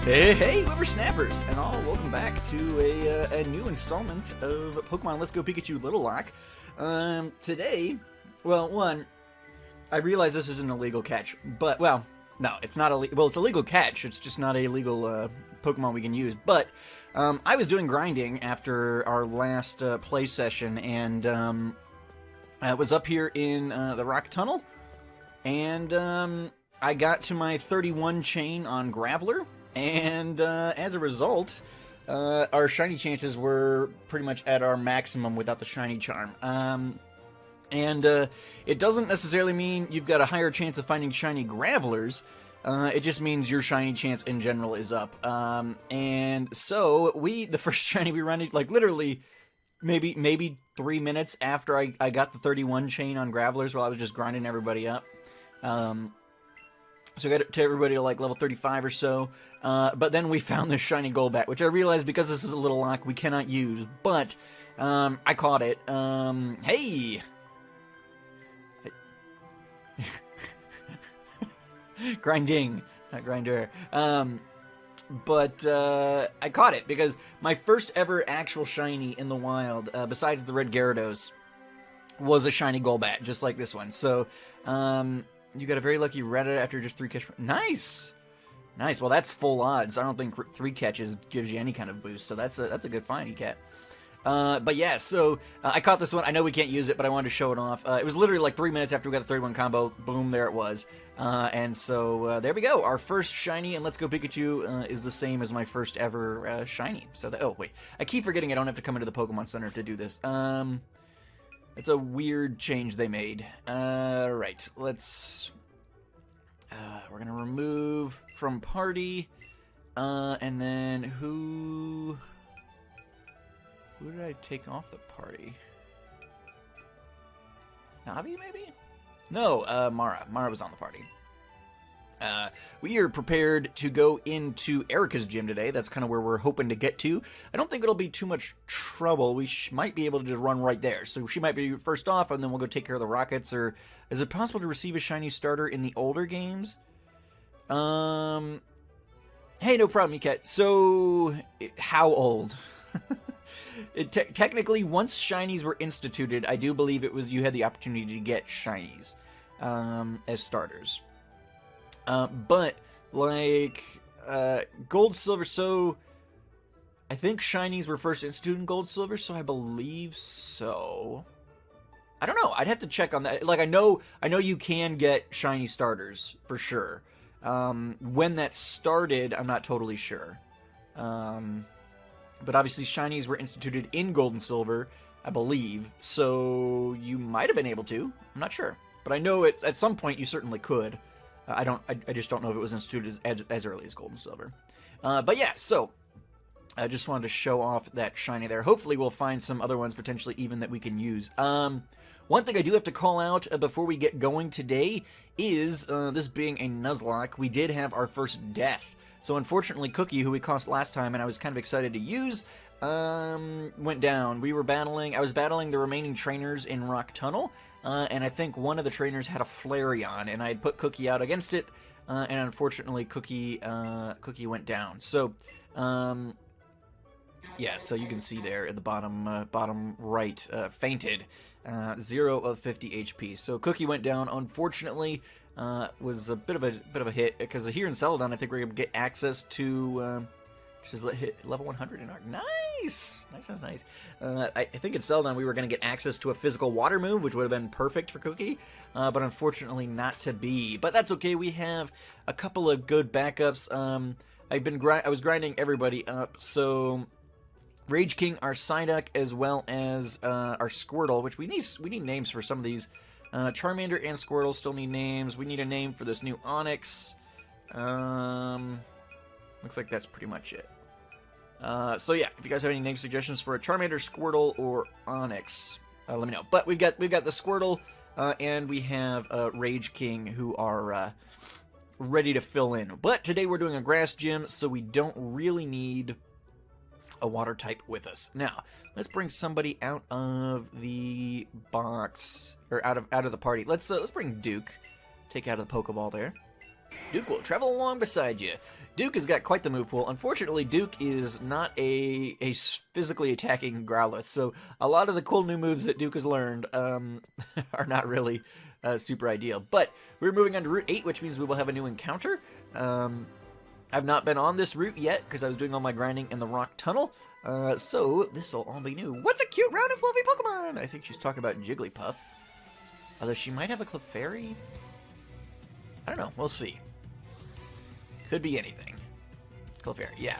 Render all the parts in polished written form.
Hey, whippersnappers, and all, welcome back to a new installment of Pokemon Let's Go Pikachu Little Lock. Today, well, one, I realize this is an illegal catch, but, well, no, it's not well, it's a legal catch, it's just not a legal Pokemon we can use, but I was doing grinding after our last play session, and I was up here in the Rock Tunnel, and I got to my 31 chain on Graveler. And as a result, our shiny chances were pretty much at our maximum without the shiny charm. It doesn't necessarily mean you've got a higher chance of finding shiny Gravelers. It just means your shiny chance in general is up. And so the first shiny we ran, like literally maybe 3 minutes after I got the 31 chain on Gravelers while I was just grinding everybody up. So I got to everybody to like level 35 or so, but then we found this shiny Golbat, which I realized because this is a little lock we cannot use, but I caught it. Hey! Grinding, not grinder. But I caught it because my first ever actual shiny in the wild, besides the red Gyarados, was a shiny Golbat, just like this one. So, you got a very lucky Reddit after just 3 catches. Nice! Nice. Well, that's full odds. I don't think 3 catches gives you any kind of boost, so that's a good find, you cat. But yeah, so I caught this one. I know we can't use it, but I wanted to show it off. It was literally like 3 minutes after we got the 31 combo. Boom, there it was. And so there we go. Our first shiny and Let's Go Pikachu is the same as my first ever shiny. So, oh, wait. I keep forgetting I don't have to come into the Pokemon Center to do this. It's a weird change they made. Right, let's... we're gonna remove from party, and then who did I take off the party? Navi, maybe? No, Mara. Mara was on the party. We are prepared to go into Erica's gym today. That's kind of where we're hoping to get to. I don't think it'll be too much trouble. We might be able to just run right there. So she might be first off, and then we'll go take care of the Rockets. Or is it possible to receive a shiny starter in the older games? Hey, no problem, Miket. So, how old? Technically, once shinies were instituted, I do believe it was you had the opportunity to get shinies as starters. But, like, Gold, Silver, so I think shinies were first instituted in Gold, Silver, so I believe so. I don't know. I'd have to check on that. Like, I know you can get shiny starters, for sure. When that started, I'm not totally sure. But obviously, shinies were instituted in Gold and Silver, I believe, so you might have been able to. I'm not sure. But I know at some point you certainly could. I just don't know if it was instituted as early as Gold and Silver. But yeah, so I just wanted to show off that shiny there. Hopefully we'll find some other ones potentially even that we can use. One thing I do have to call out before we get going today is, this being a Nuzlocke, we did have our first death. So unfortunately Cookie, who we caught last time and I was kind of excited to use, went down. I was battling the remaining trainers in Rock Tunnel, and I think one of the trainers had a Flareon, and I had put Cookie out against it, and unfortunately Cookie went down. So, yeah, so you can see there at the bottom right, fainted, 0 of 50 HP. So Cookie went down, unfortunately, was a bit of a hit, because here in Celadon, I think we're going to get access to, just hit level 100 in our... Nice! Nice. I think in Celadon we were going to get access to a physical water move, which would have been perfect for Cookie, but unfortunately not to be. But that's okay, we have a couple of good backups. I was grinding everybody up, so Rage King, our Psyduck, as well as our Squirtle, which we need names for some of these. Charmander and Squirtle still need names. We need a name for this new Onix. Looks like that's pretty much it. So yeah, if you guys have any name suggestions for a Charmander, Squirtle, or Onix, let me know. But we've got the Squirtle, and we have Rage King, who are ready to fill in. But today we're doing a grass gym, so we don't really need a water type with us. Now, let's bring somebody out of the box, or out of the party. Let's bring Duke. Take out of the Pokeball there. Duke will travel along beside you. Duke has got quite the move pool. Unfortunately, Duke is not a physically attacking Growlithe, so a lot of the cool new moves that Duke has learned are not really super ideal. But we're moving on to Route 8, which means we will have a new encounter. I've not been on this route yet because I was doing all my grinding in the rock tunnel, so this will all be new. What's a cute, round and fluffy Pokemon? I think she's talking about Jigglypuff. Although she might have a Clefairy. I don't know. We'll see. Could be anything. Clefairy, yeah.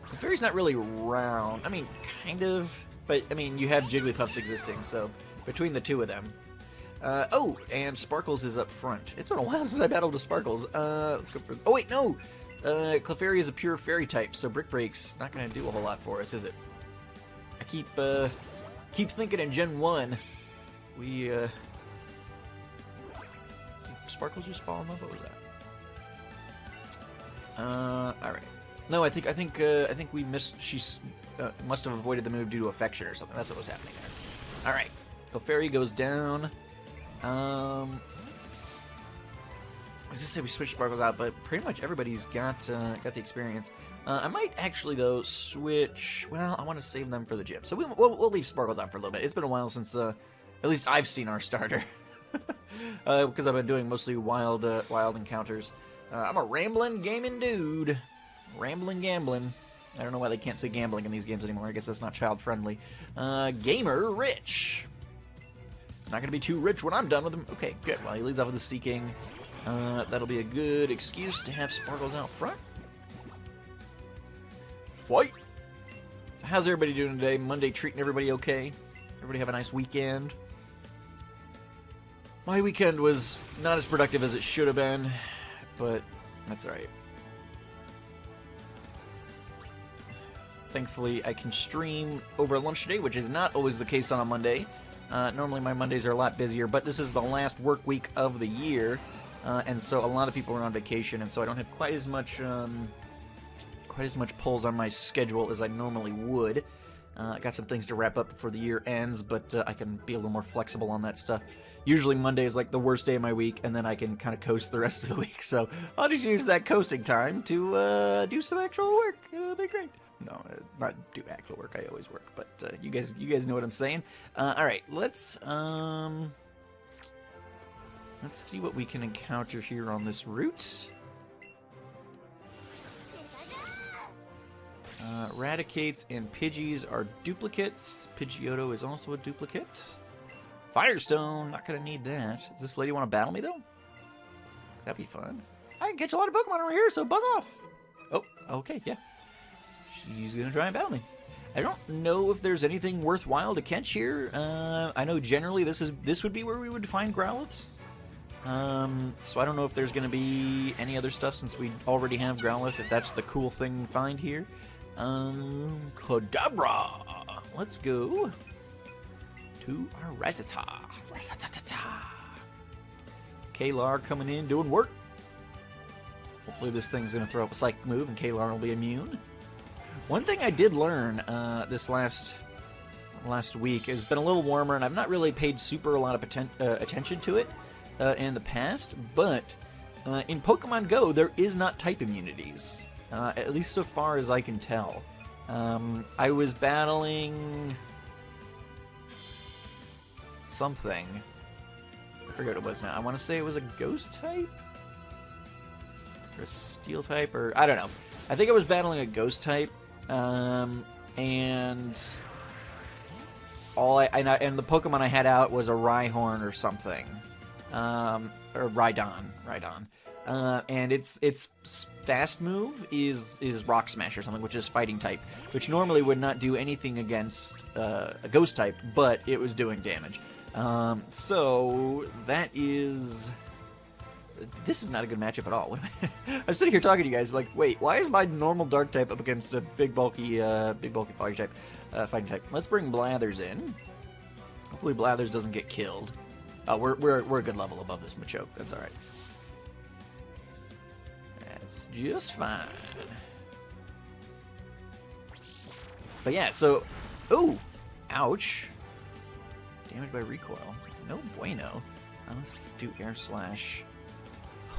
Clefairy's not really round. I mean, kind of. But, I mean, you have Jigglypuffs existing, so between the two of them. Oh, and Sparkles is up front. It's been a while since I battled with Sparkles. Let's go for... Oh, wait, no! Clefairy is a pure Fairy type, so Brick Break's not going to do a whole lot for us, is it? I keep thinking in Gen 1, we, Did Sparkles just fall in love? What was that? Alright. No, I think we missed... She's must have avoided the move due to affection or something. That's what was happening there. Alright. Clefairy goes down. I was gonna say we switched Sparkles out, but pretty much everybody's got the experience. I might actually, though, switch... Well, I want to save them for the gym. So we'll leave Sparkles out for a little bit. It's been a while since, at least I've seen our starter. Because I've been doing mostly wild encounters. I'm a rambling gaming dude. Rambling gambling. I don't know why they can't say gambling in these games anymore. I guess that's not child-friendly. Gamer Rich. It's not going to be too rich when I'm done with him. Okay, good. Well, he leads off with the Seeking. That'll be a good excuse to have Sparkles out front. Fight! So how's everybody doing today? Monday treating everybody okay? Everybody have a nice weekend? My weekend was not as productive as it should have been, but that's alright. Thankfully, I can stream over lunch today, which is not always the case on a Monday. Normally my Mondays are a lot busier, but this is the last work week of the year, and so a lot of people are on vacation, and so I don't have quite as much pulls on my schedule as I normally would. I got some things to wrap up before the year ends, but I can be a little more flexible on that stuff. Usually Monday is like the worst day of my week, and then I can kind of coast the rest of the week, so I'll just use that coasting time to do some actual work. It'll be great. No, not do actual work. I always work, but you guys know what I'm saying. All right, let's see what we can encounter here on this route. Raticates and Pidgeys are duplicates. Pidgeotto is also a duplicate. Firestone, not gonna need that. Does this lady want to battle me though? That'd be fun. I can catch a lot of Pokemon over here, so buzz off. Oh, okay, yeah. She's gonna try and battle me. I don't know if there's anything worthwhile to catch here. I know generally this would be where we would find Growliths. So I don't know if there's gonna be any other stuff since we already have Growlithe. If that's the cool thing to find here. Kadabra. Let's go to our Rattata. Kalar coming in doing work. Hopefully this thing's gonna throw up a psychic move and Kalar will be immune. One thing I did learn this last week, it's been a little warmer, and I've not really paid super a lot of attention to it in the past, but in Pokemon Go, there is not type immunities, at least so far as I can tell. I was battling something. I forget what it was now. I want to say it was a ghost type? Or a steel type, or I don't know. I think I was battling a ghost type. And the Pokemon I had out was a Rhyhorn or something, or Rhydon. And its fast move is Rock Smash or something, which is fighting type, which normally would not do anything against a ghost type, but it was doing damage. So that is. This is not a good matchup at all. I'm sitting here talking to you guys like, wait, why is my normal dark type up against a big bulky fire type, fighting type? Let's bring Blathers in. Hopefully Blathers doesn't get killed. Oh, we're a good level above this Machoke. That's all right. That's just fine. But yeah, so, ooh, ouch. Damage by recoil. No bueno. Let's do Air Slash.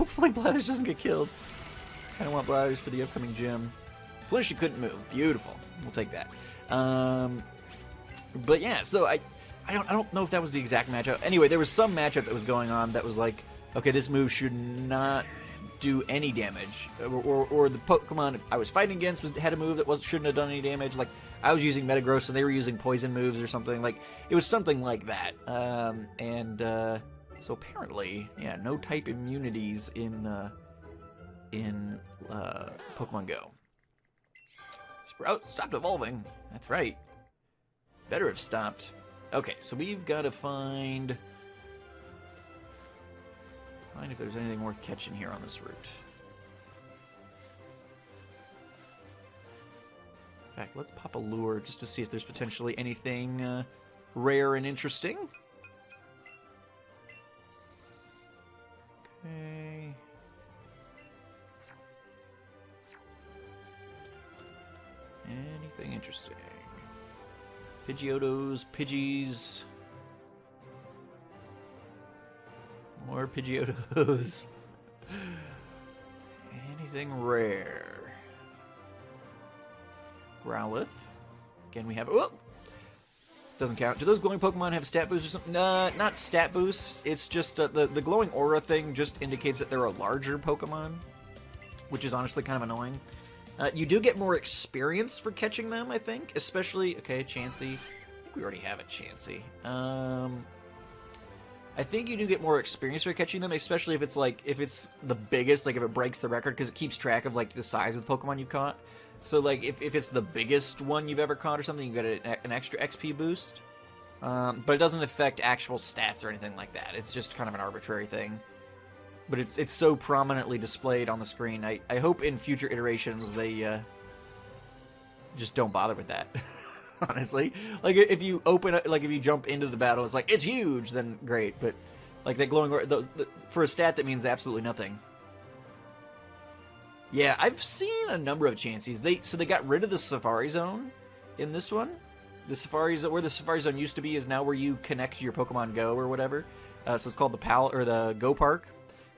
Hopefully Blathers doesn't get killed. Kind of want Blathers for the upcoming gym. Flinch, couldn't move. Beautiful. We'll take that. But yeah, so I don't know if that was the exact matchup. Anyway, there was some matchup that was going on that was like, okay, this move should not do any damage, or the Pokemon I was fighting against had a move that shouldn't have done any damage. Like I was using Metagross and they were using poison moves or something. Like it was something like that. So apparently, yeah, no type immunities in Pokemon Go. Sprout stopped evolving. That's right. Better have stopped. Okay, so we've got to find if there's anything worth catching here on this route. In fact, let's pop a lure just to see if there's potentially anything rare and interesting. Okay. Anything interesting? Pidgeotos, Pidgeys. More Pidgeotos. Anything rare? Growlithe. Again, we have... Oh! Doesn't count. Do those glowing Pokemon have stat boosts or something? Not stat boosts. It's just the glowing aura thing just indicates that they're a larger Pokemon, which is honestly kind of annoying. You do get more experience for catching them, I think. Especially... Okay, Chansey. I think we already have a Chansey. I think you do get more experience for catching them, especially if it's the biggest, like if it breaks the record, because it keeps track of like the size of the Pokemon you caught. So like if it's the biggest one you've ever caught or something, you get an extra XP boost. But it doesn't affect actual stats or anything like that. It's just kind of an arbitrary thing. But it's so prominently displayed on the screen. I hope in future iterations they just don't bother with that. Honestly, like if you jump into the battle, it's like it's huge, then great. But like that glowing for a stat that means absolutely nothing. Yeah, I've seen a number of Chanseys. They got rid of the Safari Zone in this one. The Safari Zone, where the Safari Zone used to be, is now where you connect your Pokemon Go or whatever. So it's called the Go Park.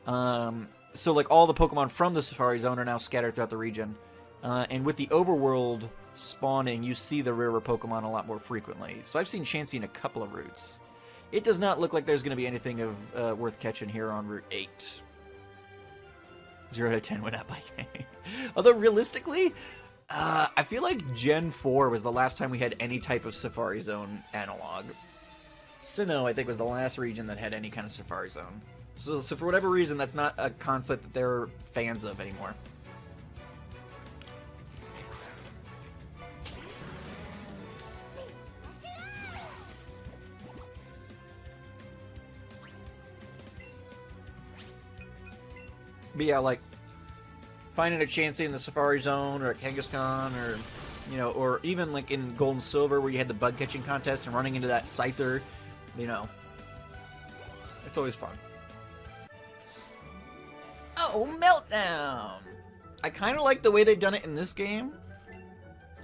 So like all the Pokemon from the Safari Zone are now scattered throughout the region. And with the overworld spawning, you see the rarer Pokemon a lot more frequently. So I've seen Chansey in a couple of routes. It does not look like there's going to be anything of worth catching here on Route 8. 0 out of 10 went out by game. Although realistically, I feel like Gen 4 was the last time we had any type of Safari Zone analog. Sinnoh, I think, was the last region that had any kind of Safari Zone. So for whatever reason, that's not a concept that they're fans of anymore. But yeah, like, finding a Chansey in the Safari Zone, or at Kangaskhan, or, you know, or even, like, in Gold and Silver, where you had the bug catching contest and running into that Scyther, you know. It's always fun. Oh, Meltdown! I kind of like the way they've done it in this game,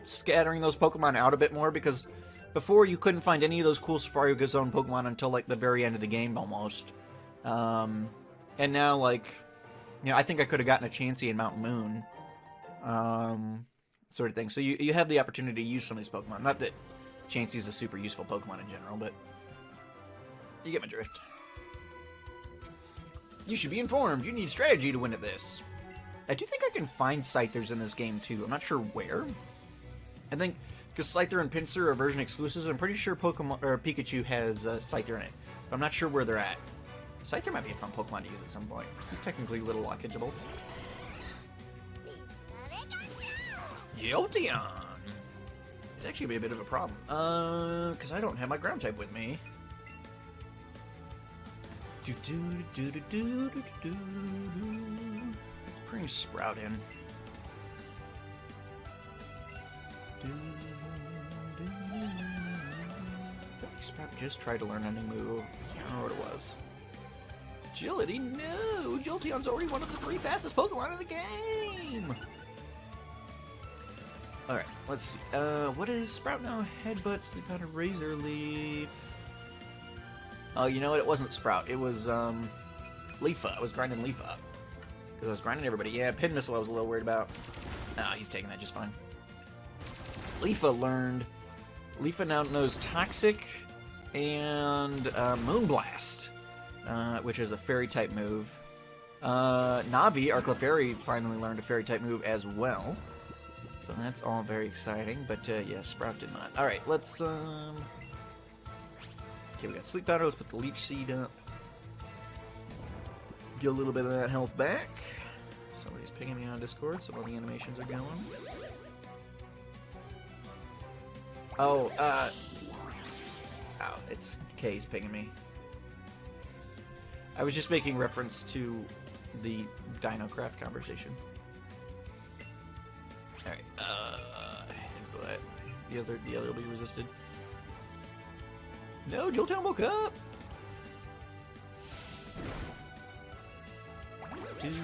scattering those Pokemon out a bit more, because before you couldn't find any of those cool Safari Zone Pokemon until, like, the very end of the game, almost. And now, like... You know, I think I could have gotten a Chansey in Mount Moon, sort of thing. So you have the opportunity to use some of these Pokemon. Not that Chansey's a super useful Pokemon in general, but you get my drift. You should be informed. You need strategy to win at this. I do think I can find Scythers in this game, too. I'm not sure where. I think, because Scyther and Pinsir are version exclusives, I'm pretty sure Pikachu has Scyther in it. But I'm not sure where they're at. Scyther might be a fun Pokemon to use at some point. He's technically a little lockageable. Jolteon! It's actually going to be a bit of a problem. Because I don't have my ground type with me. Let's bring Sprout in. Sprout just tried to learn a new move. I can't remember what it was. Agility? No! Jolteon's already one of the 3 fastest Pokemon in the game! Alright, let's see. What is Sprout now? Headbutt, Sleep Powder, Razor Leaf. Oh, you know what? It wasn't Sprout. It was, Leafa. I was grinding Leafa. Because I was grinding everybody. Yeah, Pin Missile I was a little worried about. Ah, he's taking that just fine. Leafa learned. Leafa now knows Toxic and Moonblast, which is a Fairy-type move. Navi, our Clefairy, finally learned a Fairy-type move as well. So that's all very exciting. But yeah, Sprout did not. Alright, let's... Okay, we got Sleep Powder. Let's put the Leech Seed up. Get a little bit of that health back. Somebody's pinging me on Discord, so all the animations are going. Oh, it's Kay's pinging me. I was just making reference to the DinoCraft conversation. Alright, but the other will be resisted. No, Jolteon woke up! This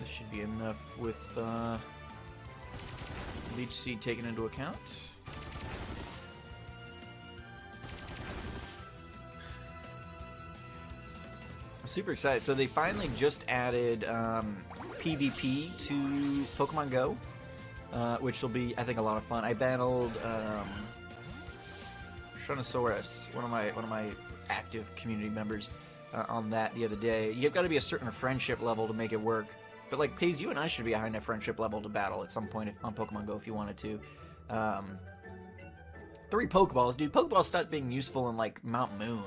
should be enough with Leech Seed taken into account. I'm super excited. So they finally just added PvP to Pokemon Go. Which will be, I think, a lot of fun. I battled Shunosaurus, one of my active community members, on that the other day. You've got to be a certain friendship level to make it work. But like, Taze, you and I should be a high enough friendship level to battle at some point on Pokemon Go if you wanted to. 3 Pokeballs, dude. Pokeballs stopped being useful in like Mount Moon.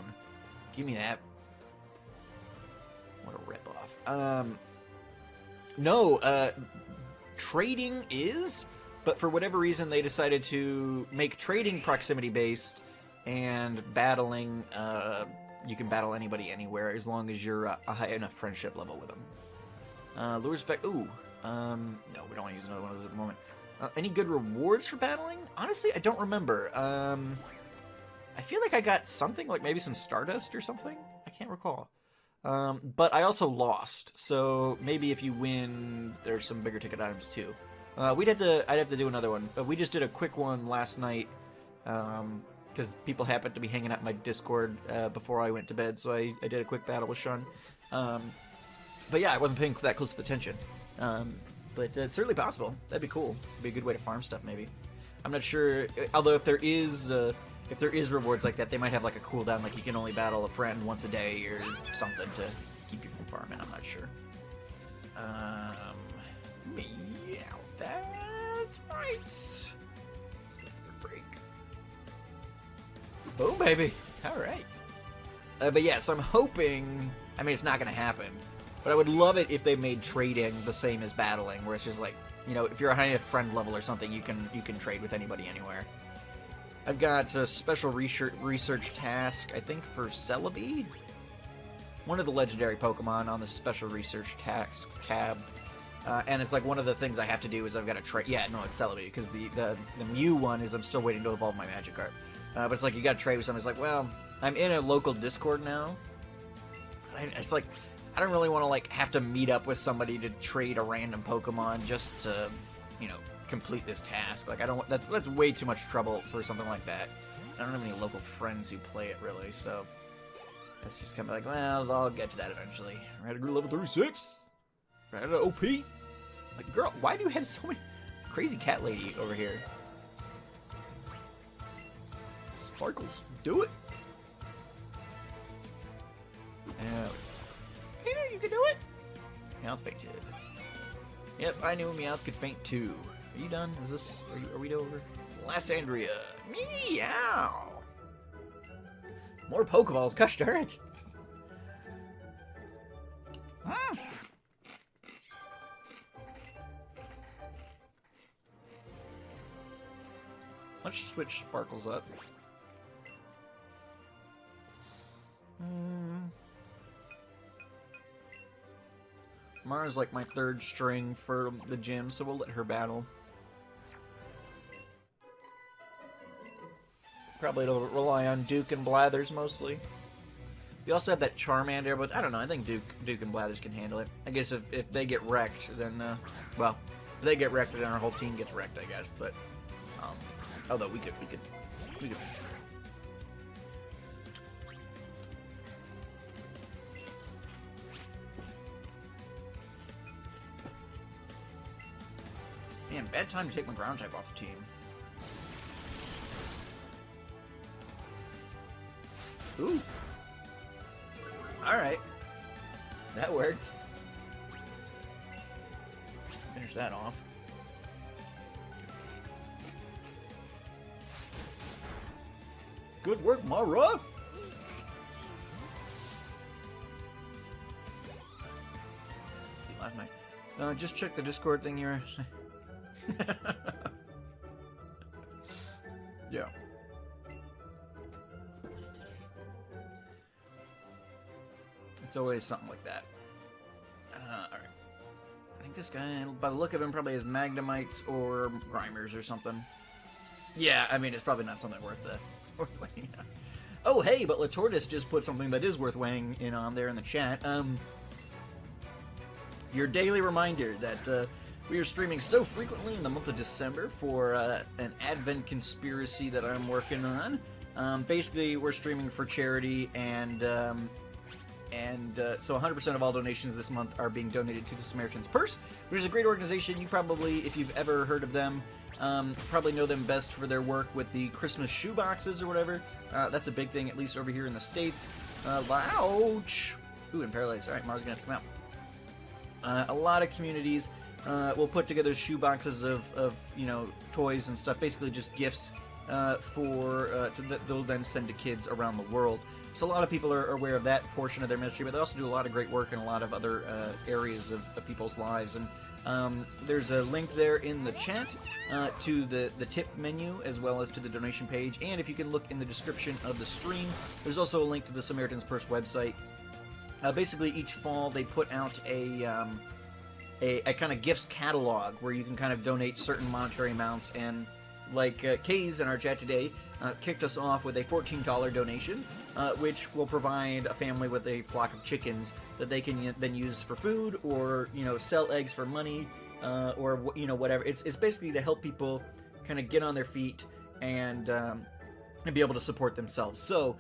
Give me that. What a ripoff. No. Trading is, but for whatever reason they decided to make trading proximity based, and battling, you can battle anybody anywhere as long as you're a high enough friendship level with them. Lures effect, ooh, no, we don't want to use another one of those at the moment. Any good rewards for battling? Honestly, I don't remember. I feel like I got something, like maybe some Stardust or something? I can't recall. But I also lost, so maybe if you win, there's some bigger ticket items too. I'd have to do another one. We just did a quick one last night, because people happened to be hanging out in my Discord before I went to bed, so I did a quick battle with Shun. But yeah, I wasn't paying that close of attention. But it's certainly possible. That'd be cool. It'd be a good way to farm stuff, maybe. I'm not sure, although if there is rewards like that, they might have like a cooldown, like you can only battle a friend once a day or something to keep you from farming. I'm not sure. Yeah, that's right. Break. Boom, baby. All right. But yeah, so I'm hoping. I mean, it's not going to happen, but I would love it if they made trading the same as battling, where it's just like, you know, if you're a high enough friend level or something, you can trade with anybody anywhere. I've got a special research task, I think, for Celebi. One of the legendary Pokemon on the special research task tab. And it's like one of the things I have to do is I've got to trade. Yeah, no, it's Celebi, because the Mew one is I'm still waiting to evolve my Magikarp. But it's like you got to trade with somebody. It's like, well, I'm in a local Discord now. It's like, I don't really want to like have to meet up with somebody to trade a random Pokemon just to, you know, complete this task. Like, I don't. That's way too much trouble for something like that. I don't have any local friends who play it really, so that's just kind of like, well, I'll get to that eventually. Ready to go level 36. Ready to OP. Like, girl, why do you have so many crazy cat lady over here? Sparkles, do it. Peter, you can do it. Meowth fainted. Yep, I knew Meowth could faint too. Are you done? Is this? Are we over? Lysandria. Meow. More Pokeballs. Gosh darn it. Let's switch Sparkles up. Mara's like my third string for the gym, so we'll let her battle. Probably it'll rely on Duke and Blathers mostly. We also have that Charmander, but I don't know. I think Duke and Blathers can handle it. I guess if they get wrecked, then well, if they get wrecked, then our whole team gets wrecked, I guess. But Although we could. Man, bad time to take my ground type off the team. Ooh. Alright. That worked. Finish that off. Good work, Mara! Last night. Just check the Discord thing here. Yeah. It's always something like that. Alright. I think this guy, by the look of him, probably has Magnemites or Grimers or something. Yeah, I mean, it's probably not something worth weighing on. Oh, hey, but La Tortoise just put something that is worth weighing in on there in the chat. Your daily reminder that we are streaming so frequently in the month of December for an Advent conspiracy that I'm working on. Basically, we're streaming for charity, and so 100% of all donations this month are being donated to the Samaritan's Purse, which is a great organization. You probably, if you've ever heard of them, probably know them best for their work with the Christmas shoe boxes or whatever. That's a big thing, at least over here in the States. Ouch! Ooh, and Paralyzed. Alright, Mara's gonna have to come out. A lot of communities will put together shoe boxes of you know, toys and stuff, basically just gifts that they'll then send to kids around the world. So a lot of people are aware of that portion of their ministry, but they also do a lot of great work in a lot of other areas of people's lives. And there's a link there in the chat to the tip menu as well as to the donation page. And if you can look in the description of the stream, there's also a link to the Samaritan's Purse website. Basically, each fall they put out a kind of gifts catalog where you can kind of donate certain monetary amounts. And like Kays in our chat today kicked us off with a $14 donation, which will provide a family with a flock of chickens that they can then use for food, or you know, sell eggs for money, or you know, whatever. It's basically to help people kind of get on their feet and be able to support themselves. So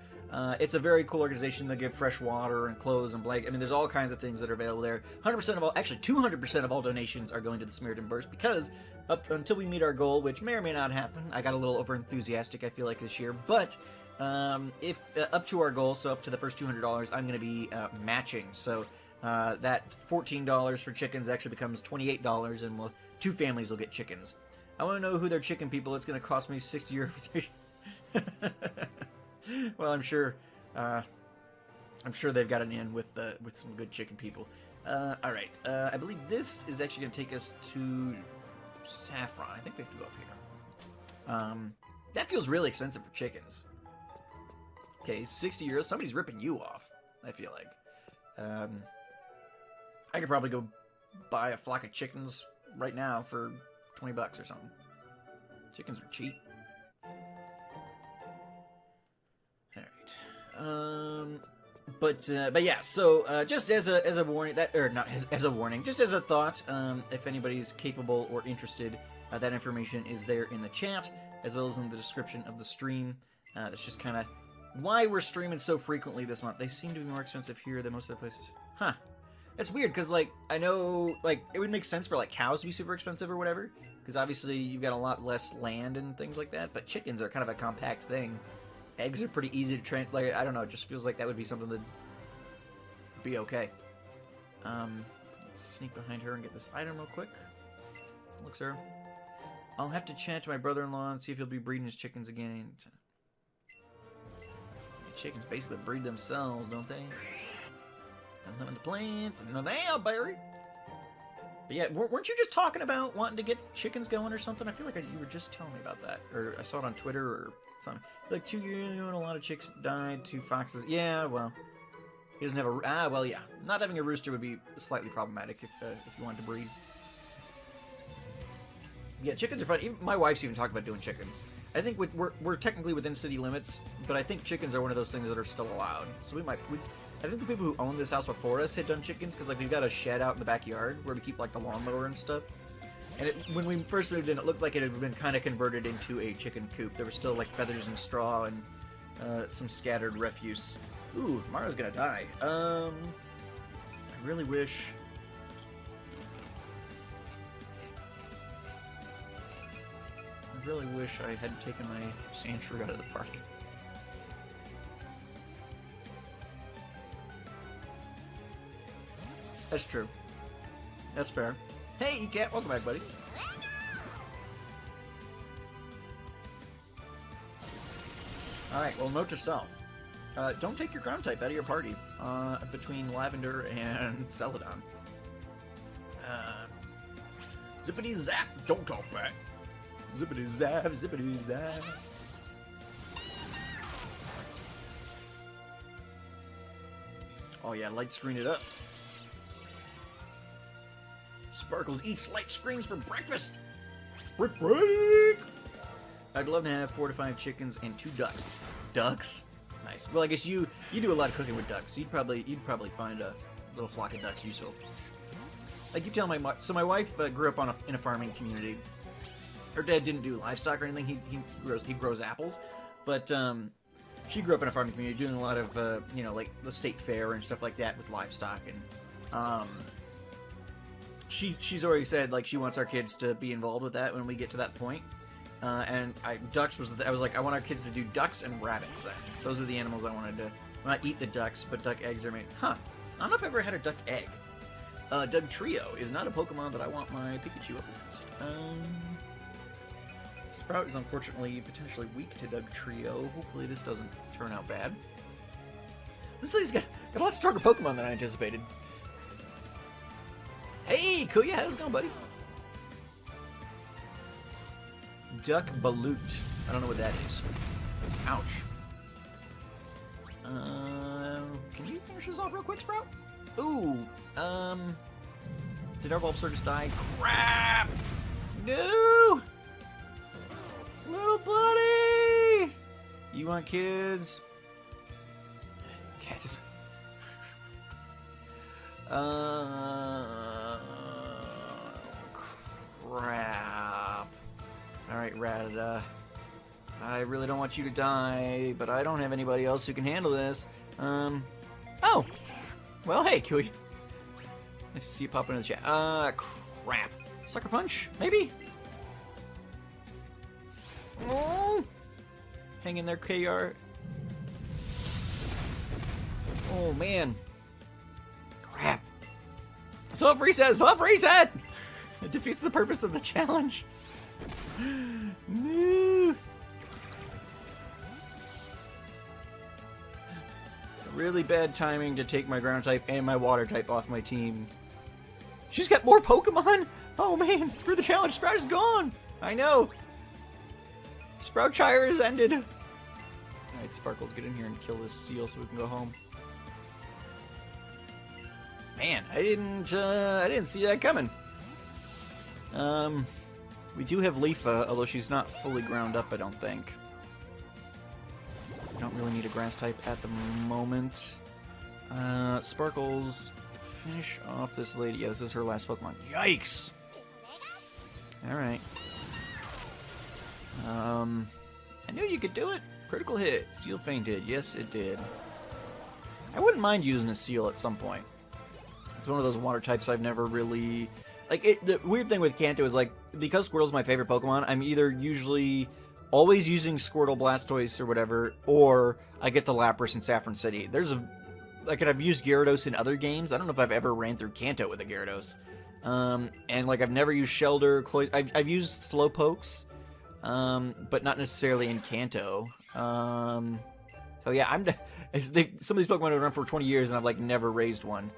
it's a very cool organization. They give fresh water and clothes and blankets. I mean, there's all kinds of things that are available there. 100% of all, actually 200% of all donations are going to the Samaritan Purse, because up until we meet our goal, which may or may not happen, I got a little over enthusiastic, I feel like, this year, but if up to our goal, so up to the first $200, I'm going to be matching. So that $14 for chickens actually becomes $28, and two families will get chickens. I want to know who their chicken people. It's going to cost me €60 for 3. Well, I'm sure they've got an in with some good chicken people. All right, I believe this is actually going to take us to Saffron. I think we have to go up here. That feels really expensive for chickens. Okay, €60. Somebody's ripping you off, I feel like. I could probably go buy a flock of chickens right now for $20 or something. Chickens are cheap. Alright. But yeah, so just as a warning, as a warning, just as a thought, if anybody's capable or interested, that information is there in the chat, as well as in the description of the stream. That's just kind of why we're streaming so frequently this month. They seem to be more expensive here than most other places. Huh. That's weird, because, like, I know, like, it would make sense for, like, cows to be super expensive or whatever, because obviously you've got a lot less land and things like that, but chickens are kind of a compact thing. Eggs are pretty easy to like, I don't know, it just feels like that would be something that'd be okay. Let's sneak behind her and get this item real quick. Looks her. I'll have to chat to my brother-in-law and see if he'll be breeding his chickens again. Chickens basically breed themselves, don't they? Got some of the plants. No, they are Barry. But yeah, weren't you just talking about wanting to get chickens going or something? I feel like you were just telling me about that, or I saw it on Twitter or something. Like 2 years ago, and a lot of chicks died. 2 foxes. Yeah, well, he doesn't have a. Well, yeah, not having a rooster would be slightly problematic if you wanted to breed. Yeah, chickens are fun. Even my wife's even talked about doing chickens. I think we're technically within city limits, but I think chickens are one of those things that are still allowed. So I think the people who owned this house before us had done chickens, because like we've got a shed out in the backyard where we keep like the lawnmower and stuff. And when we first moved in, it looked like it had been kind of converted into a chicken coop. There were still like feathers and straw and some scattered refuse. Ooh, Mara's gonna die. I really wish... I had taken my Sandshrew out of the park. That's true. That's fair. Hey, Cat, welcome back, buddy. Alright, well, note to self. Don't take your ground type out of your party between Lavender and Celadon. Zippity zap, don't talk back. Zippity zap, zippity zap. Oh yeah, light screen it up. Sparkles eats light screens for breakfast. Brick break! I'd love to have 4 to 5 chickens and 2 ducks. Ducks? Nice. Well, I guess you do a lot of cooking with ducks. So you'd probably find a little flock of ducks useful. I keep telling my wife grew up in a farming community. Her dad didn't do livestock or anything. He grows apples, but she grew up in a farming community doing a lot of like the state fair and stuff like that with livestock, and she's already said like she wants our kids to be involved with that when we get to that point. And ducks was I was like, I want our kids to do ducks and rabbits. Then those are the animals I wanted to not eat the ducks, but duck eggs are made. Huh? I don't know if I've ever had a duck egg. Dugtrio is not a Pokemon that I want my Pikachu up against. Sprout is unfortunately potentially weak to Dugtrio. Hopefully this doesn't turn out bad. This thing's got a lot stronger Pokemon than I anticipated. Hey, Kuya, how's it going, buddy? Duck Balut. I don't know what that is. Ouch. Can you finish this off real quick, Sprout? Ooh, did our Bulbasaur just die? Crap! No! Little buddy! You want kids? Cats is... crap. Alright, Rattata. I really don't want you to die, but I don't have anybody else who can handle this. Oh! Well, hey, Kiwi. Nice to see you pop into the chat. Crap. Sucker Punch? Maybe? Oh! Hang in there, KR. Oh, man. Crap. Swap reset! Swap reset! It defeats the purpose of the challenge. No. Really bad timing to take my ground type and my water type off my team. She's got more Pokemon? Oh man, screw the challenge. Sprout is gone. I know. Sproutshire is ended. Alright, Sparkles, get in here and kill this seal so we can go home. Man, I didn't see that coming. We do have Leafa, although she's not fully ground up, I don't think. I don't really need a grass type at the moment. Sparkles, finish off this lady. Yeah, this is her last Pokemon. Yikes! Alright. I knew you could do it. Critical hit. Seal fainted. Yes, it did. I wouldn't mind using a seal at some point. It's one of those water types I've never really... Like, the weird thing with Kanto is, like, because Squirtle's my favorite Pokemon, I'm either usually always using Squirtle, Blastoise, or whatever, or I get the Lapras in Saffron City. There's a... Like, I've used Gyarados in other games. I don't know if I've ever ran through Kanto with a Gyarados. And, like, I've never used Shelder, I've used Slowpokes, but not necessarily in Kanto. So, yeah, some of these Pokemon have run for 20 years, and I've, like, never raised one.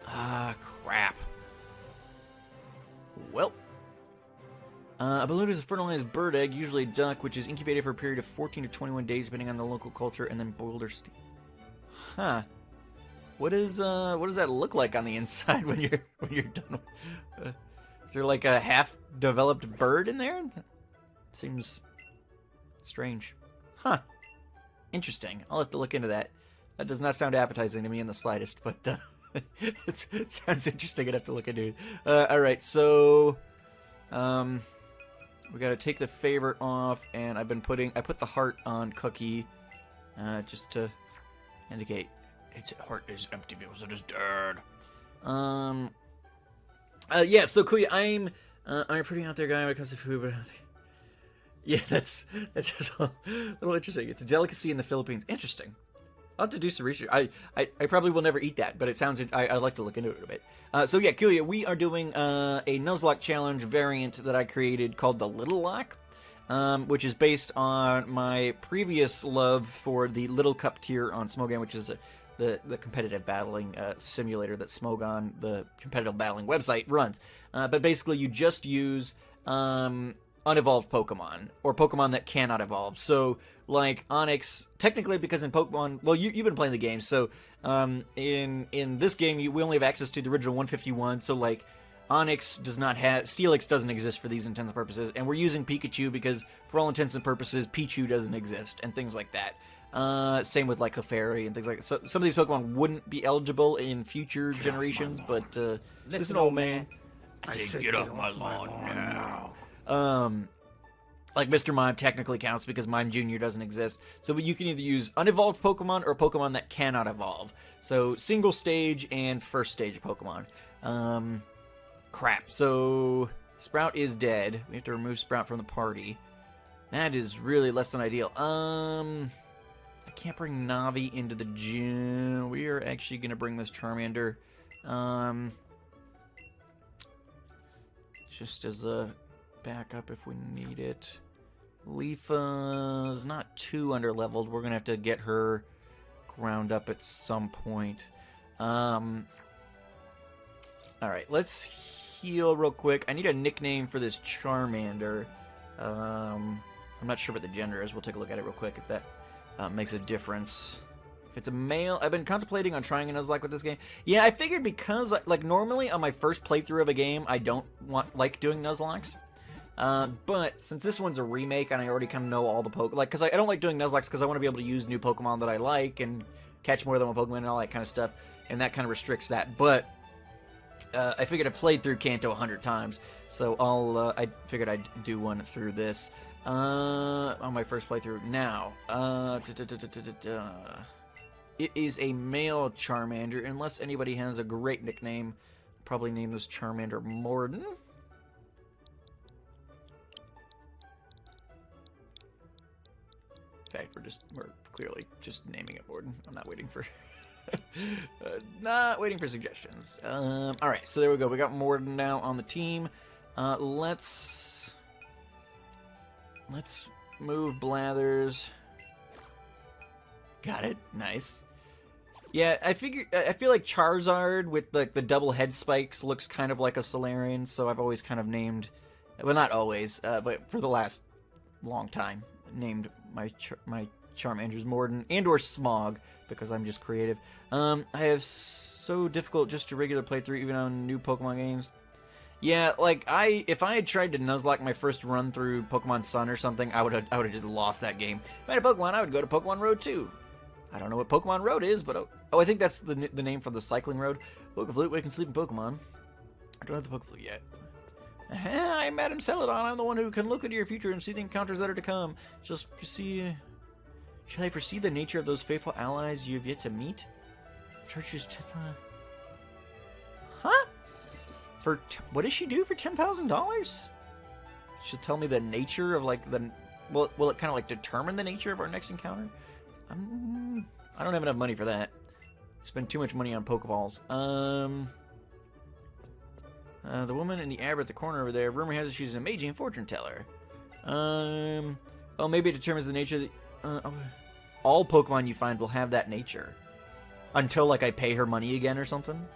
Crap. Well, a balloon is a fertilized bird egg, usually a duck, which is incubated for a period of 14 to 21 days, depending on the local culture, and then boiled or steamed. Huh? What does that look like on the inside when you're done? Is there like a half-developed bird in there? Seems strange. Huh? Interesting. I'll have to look into that. That does not sound appetizing to me in the slightest, but. It sounds interesting. I'd have to look into it. Alright, so... We gotta take the favorite off, and I put the heart on Cookie, just to indicate its heart is empty because it is dead. Yeah, so Kuya, I'm a pretty out there guy when it comes to food, but yeah, that's just a little interesting. It's a delicacy in the Philippines. Interesting. I'll have to do some research. I probably will never eat that, but it sounds. I'd like to look into it a bit. So yeah, Kuya, we are doing a Nuzlocke challenge variant that I created called the Little Lock, which is based on my previous love for the Little Cup tier on Smogon, which is the competitive battling simulator that Smogon, the competitive battling website, runs. But basically, you just use unevolved Pokemon, or Pokemon that cannot evolve. So, like Onix, technically, because in Pokemon, well, you've been playing the game, so in this game, we only have access to the original 151, so like Onix does not have, Steelix doesn't exist for these intents and purposes, and we're using Pikachu because, for all intents and purposes, Pichu doesn't exist, and things like that. Same with like Clefairy and things like that. So some of these Pokemon wouldn't be eligible in future generations, but listen, old man, I say get off my lawn now. Like Mr. Mime technically counts because Mime Jr. doesn't exist. So you can either use unevolved Pokemon or Pokemon that cannot evolve. So single stage and first stage Pokemon. Crap. So Sprout is dead. We have to remove Sprout from the party. That is really less than ideal. I can't bring Navi into the gym. We are actually going to bring this Charmander. Just as a backup if we need it. Leafa's not too underleveled. We're going to have to get her ground up at some point. Alright, let's heal real quick. I need a nickname for this Charmander. I'm not sure what the gender is. We'll take a look at it real quick if that makes a difference. If it's a male, I've been contemplating on trying a Nuzlocke with this game. Yeah, I figured because, like, normally on my first playthrough of a game, I don't like doing Nuzlockes. But since this one's a remake and I already kind of know all the Pokemon, like, because I don't like doing Nuzlockes because I want to be able to use new Pokemon that I like and catch more than one Pokemon and all that kind of stuff, and that kind of restricts that. But I figured I played through Kanto 100 times, so I figured I'd do one through this on my first playthrough. Now, it is a male Charmander, unless anybody has a great nickname. Probably name this Charmander Morden. In fact, we're clearly just naming it Morden. I'm not waiting for suggestions. All right, so there we go. We got Morden now on the team. Let's move Blathers. Got it. Nice. Yeah, I feel like Charizard with like the double head spikes looks kind of like a Solarian, so I've always kind of named, well, not always, but for the last long time, named my Charmanders Morden and or Smog because I'm just creative. I have so difficult just to regular playthrough even on new Pokemon games. Yeah, like if I had tried to Nuzlocke my first run through Pokemon Sun or something, I would have just lost that game. If I had a Pokemon, I would go to Pokemon Road 2. I don't know what Pokemon Road is, but oh, I think that's the name for the cycling road. Pokeflute, wake and sleep in Pokemon. I don't have the Pokeflute yet. I'm Madam Celadon. I'm the one who can look into your future and see the encounters that are to come. Just see. Shall I foresee the nature of those faithful allies you have yet to meet? Churches. Huh? What does she do for $10,000? She'll tell me the nature of like the. Will it kind of like determine the nature of our next encounter? I don't have enough money for that. Spend too much money on Pokeballs. The woman in the arbor at the corner over there, rumor has it she's an amazing fortune teller. Oh, maybe it determines the nature of the... all Pokemon you find will have that nature. Until, like, I pay her money again or something.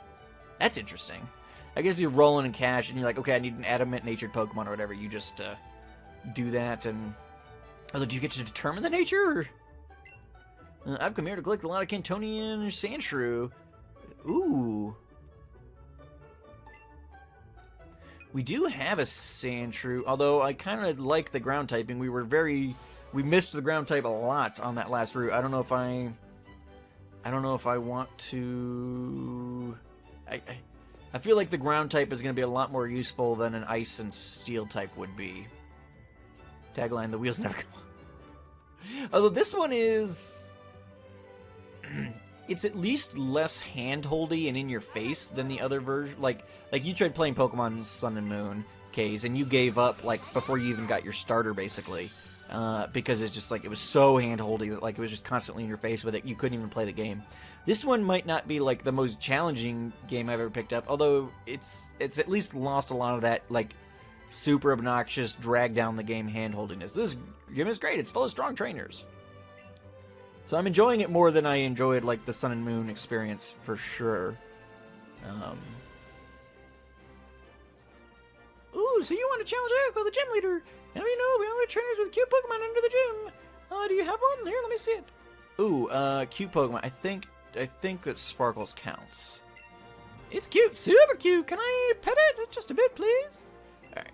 That's interesting. I guess if you're rolling in cash and you're like, okay, I need an adamant-natured Pokemon or whatever, you just do that and... Although, do you get to determine the nature? Or... I've come here to collect a lot of Cantonian Sandshrew. Ooh. We do have a Sandshrew, although I kind of like the ground typing. We missed the ground type a lot on that last route. I don't know if I want to... I I feel like the ground type is going to be a lot more useful than an ice and steel type would be. Tagline, the wheels never come on. Although this one is... it's at least less hand-holdy and in your face than the other version. Like you tried playing Pokemon Sun and Moon, Kaze, and you gave up, like, before you even got your starter, basically. Because it's just, like, it was so hand-holdy that, like, it was just constantly in your face with it. You couldn't even play the game. This one might not be, like, the most challenging game I've ever picked up, although it's at least lost a lot of that, like, super obnoxious, drag-down-the-game hand-holdiness. This game is great. It's full of strong trainers. So I'm enjoying it more than I enjoyed, like, the Sun and Moon experience, for sure. Ooh, so you want to challenge Echo, the gym leader? Now you know we only have trainers with cute Pokemon under the gym. Do you have one? Here, let me see it. Ooh, cute Pokemon. I think that Sparkles counts. It's cute, super cute. Can I pet it just a bit, please? All right,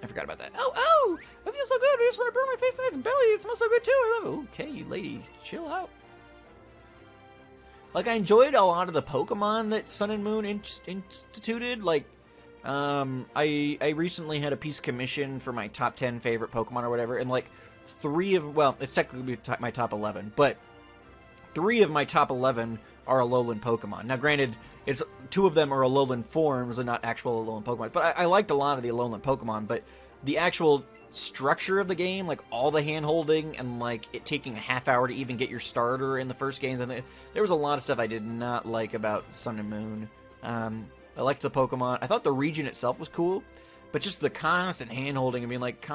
I forgot about that. Oh, I feel so good. I just want to burn my face in its belly. It smells so good too. I love it. Okay, lady, chill out. Like, I enjoyed a lot of the Pokemon that Sun and Moon instituted. Like, I recently had a piece commissioned for my top 10 favorite Pokemon or whatever, and like well, it's technically my top 11, but 3 of my top 11 are Alolan Pokemon. Now, granted, 2 of them are Alolan Forms and not actual Alolan Pokemon, but I liked a lot of the Alolan Pokemon, but the actual structure of the game, like all the hand-holding and like it taking a half hour to even get your starter in the first games, and there was a lot of stuff I did not like about Sun and Moon. I liked the Pokemon. I thought the region itself was cool, but just the constant hand-holding, I mean, like,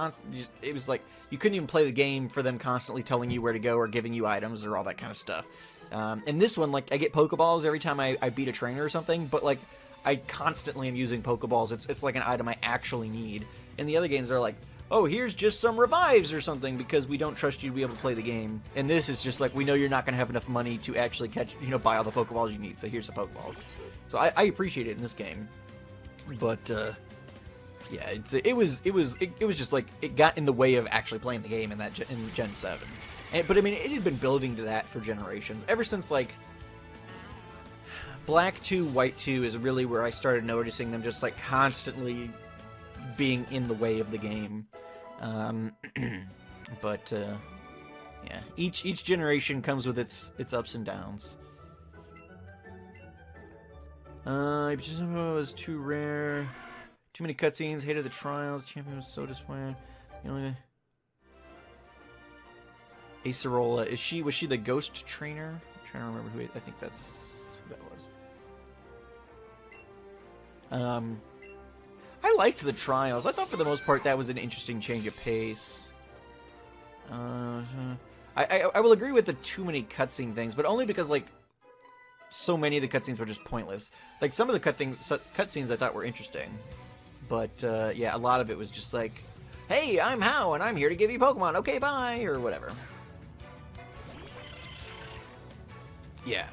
it was like, you couldn't even play the game for them constantly telling you where to go or giving you items or all that kind of stuff. And this one, like, I get Poké Balls every time I beat a trainer or something, but, like, I constantly am using Poké Balls. It's like an item I actually need. And the other games are like, oh, here's just some revives or something because we don't trust you to be able to play the game. And this is just like, we know you're not going to have enough money to actually catch, buy all the Pokeballs you need, so here's the Pokeballs. So I appreciate it in this game. But, yeah, it was just like, it got in the way of actually playing the game in Gen 7. But I mean, it had been building to that for generations. Ever since, like, Black 2, White 2 is really where I started noticing them just, like, constantly being in the way of the game. But, yeah, each generation comes with its ups and downs. It was too rare. Too many cutscenes. Hated the trials. Champion was so disappointed. Acerola. Was she the ghost trainer? I'm trying to remember who. I think that's who that was. I liked the trials. I thought for the most part that was an interesting change of pace. I will agree with the too many cutscene things, but only because, like, so many of the cutscenes were just pointless. Like, some of the cutscenes I thought were interesting. But, yeah, a lot of it was just like, hey, I'm How, and I'm here to give you Pokemon. Okay, bye, or whatever. Yeah.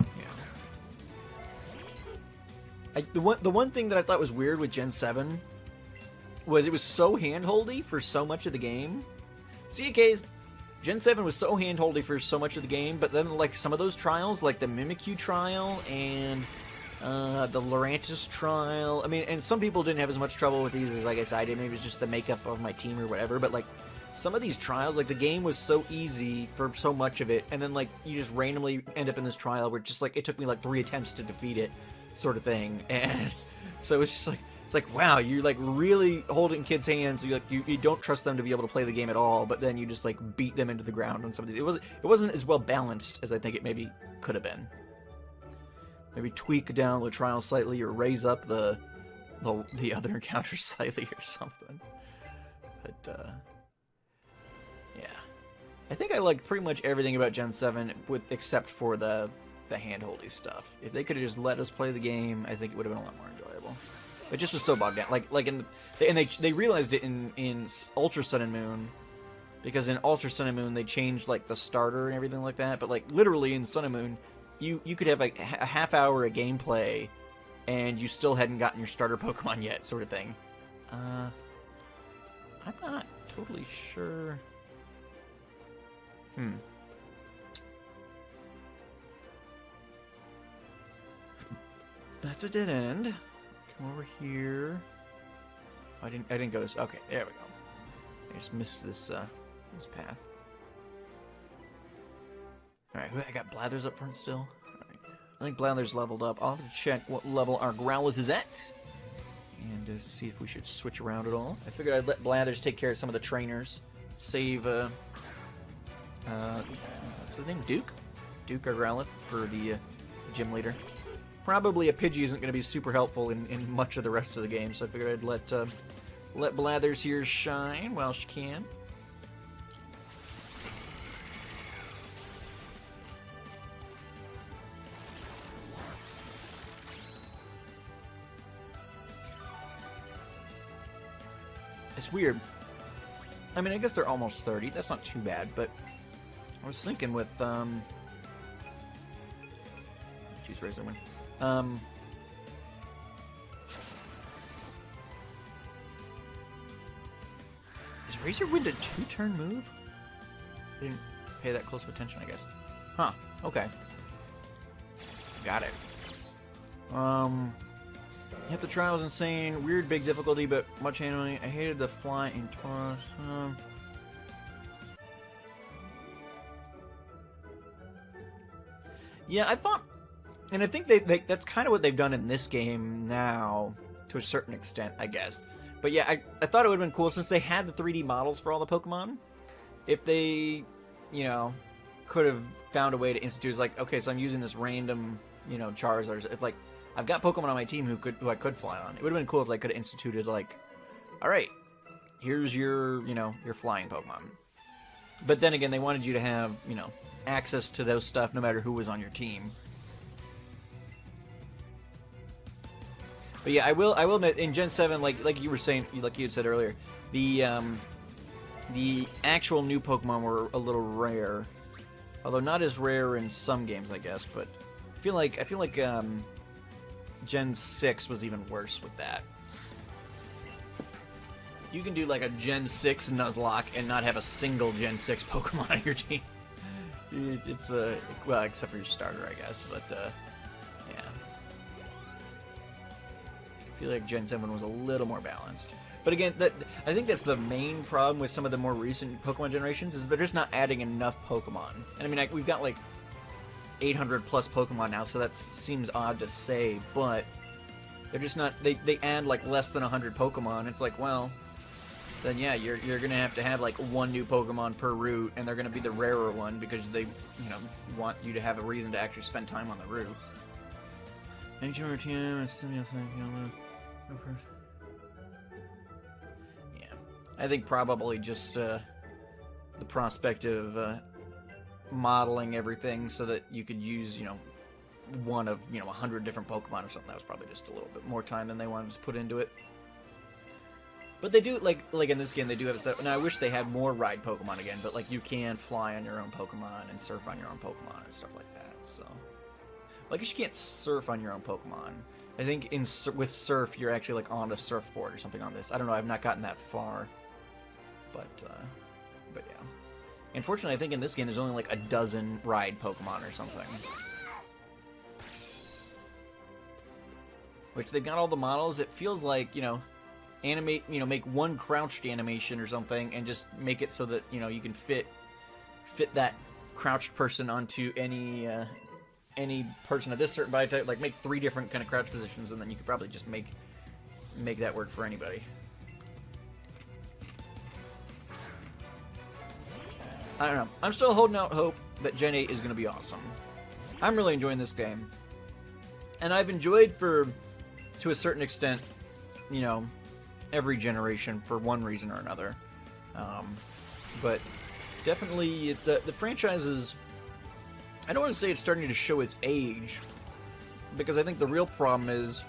The one thing that I thought was weird with Gen 7 was it was so hand-holdy for so much of the game. CK's Gen 7 was so hand-holdy for so much of the game, but then, like, some of those trials, like the Mimikyu trial and the Lurantis trial, I mean, and some people didn't have as much trouble with these as I guess I did. Maybe it was just the makeup of my team or whatever, but, like, some of these trials, like, the game was so easy for so much of it, and then, like, you just randomly end up in this trial where just, like, it took me, like, 3 attempts to defeat it, sort of thing. And so it's just like, it's like, wow, you're, like, really holding kids' hands. You don't trust them to be able to play the game at all, but then you just, like, beat them into the ground on some of these. It wasn't as well balanced as I think it maybe could have been. Maybe tweak down the trial slightly, or raise up the other encounters slightly, or something. But yeah, I think I liked pretty much everything about Gen 7, except for the hand-holdy stuff. If they could have just let us play the game, I think it would have been a lot more enjoyable. It just was so bogged down. Like and they realized it in Ultra Sun and Moon, because in Ultra Sun and Moon they changed, like, the starter and everything like that. But, like, literally in Sun and Moon, you could have, like, a half hour of gameplay, and you still hadn't gotten your starter Pokemon yet, sort of thing. I'm not totally sure. That's a dead end. Come over here. Oh, I didn't go this. Okay, there we go. I just missed this this path. All right, I got Blathers up front still. All right. I think Blathers leveled up. I'll have to check what level our Growlithe is at, and see if we should switch around at all. I figured I'd let Blathers take care of some of the trainers. Save what's his name? Duke, our Growlithe, for the gym leader. Probably a Pidgey isn't going to be super helpful in much of the rest of the game, so I figured I'd let Blathers here shine while she can. It's weird. I mean, I guess they're almost 30. That's not too bad, but I was thinking with Jeez, Razorwind. Is Razorwind a 2-turn move? I didn't pay that close of attention, I guess. Huh. Okay. Got it. Yep, the trial was insane. Weird big difficulty, but much handling. I hated the fly in Tortoise. Yeah, I thought... And I think that's kind of what they've done in this game now, to a certain extent, I guess. But yeah, I thought it would have been cool, since they had the 3D models for all the Pokemon, if they, you know, could have found a way to institute, like, okay, so I'm using this random, you know, Charizard. If, like, I've got Pokemon on my team who I could fly on. It would have been cool if they could have instituted, like, alright, here's your, you know, your flying Pokemon. But then again, they wanted you to have, you know, access to those stuff no matter who was on your team. But yeah, I will admit, in Gen 7, like you were saying, like you had said earlier, the actual new Pokemon were a little rare. Although not as rare in some games, I guess, but I feel like Gen 6 was even worse with that. You can do like a Gen 6 Nuzlocke and not have a single Gen 6 Pokemon on your team. It's well, except for your starter, I guess, but yeah. I feel like Gen 7 was a little more balanced. But again, I think that's the main problem with some of the more recent Pokemon generations, is they're just not adding enough Pokemon. And I mean, we've got like 800 plus Pokemon now, so that seems odd to say, but they're just not, they add like less than 100 Pokemon. It's like, well, then yeah, you're gonna have to have like one new Pokemon per route, and they're gonna be the rarer one because they, you know, want you to have a reason to actually spend time on the route. Yeah, I think probably just the prospect of modeling everything so that you could use, you know, one of, you know, 100 different Pokemon or something. That was probably just a little bit more time than they wanted to put into it. But they do, like in this game, they do have a set. Now, I wish they had more ride Pokemon again, but like you can fly on your own Pokemon and surf on your own Pokemon and stuff like that. So, well, I guess you can't surf on your own Pokemon. I think with surf, you're actually like on a surfboard or something on this. I don't know. I've not gotten that far, but yeah. Unfortunately, I think in this game there's only like a dozen ride Pokemon or something. Which they've got all the models. It feels like, you know, make one crouched animation or something and just make it so that, you know, you can fit that crouched person onto any person of this certain body type. Like make 3 different kind of crouch positions, and then you could probably just make that work for anybody. I don't know. I'm still holding out hope that Gen 8 is going to be awesome. I'm really enjoying this game. And I've enjoyed to a certain extent, you know, every generation for one reason or another. But definitely the franchise is, I don't want to say it's starting to show its age, because I think the real problem is,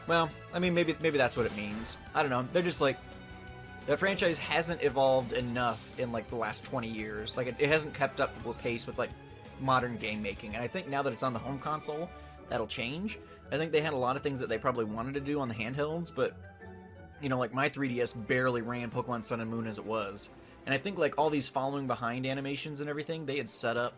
well, I mean, maybe that's what it means. I don't know. They're just like, the franchise hasn't evolved enough in like the last 20 years. Like it hasn't kept up with pace with like modern game making. And I think now that it's on the home console, that'll change. I think they had a lot of things that they probably wanted to do on the handhelds, but you know, like my 3DS barely ran Pokemon Sun and Moon as it was. And I think like all these following behind animations and everything, they had set up.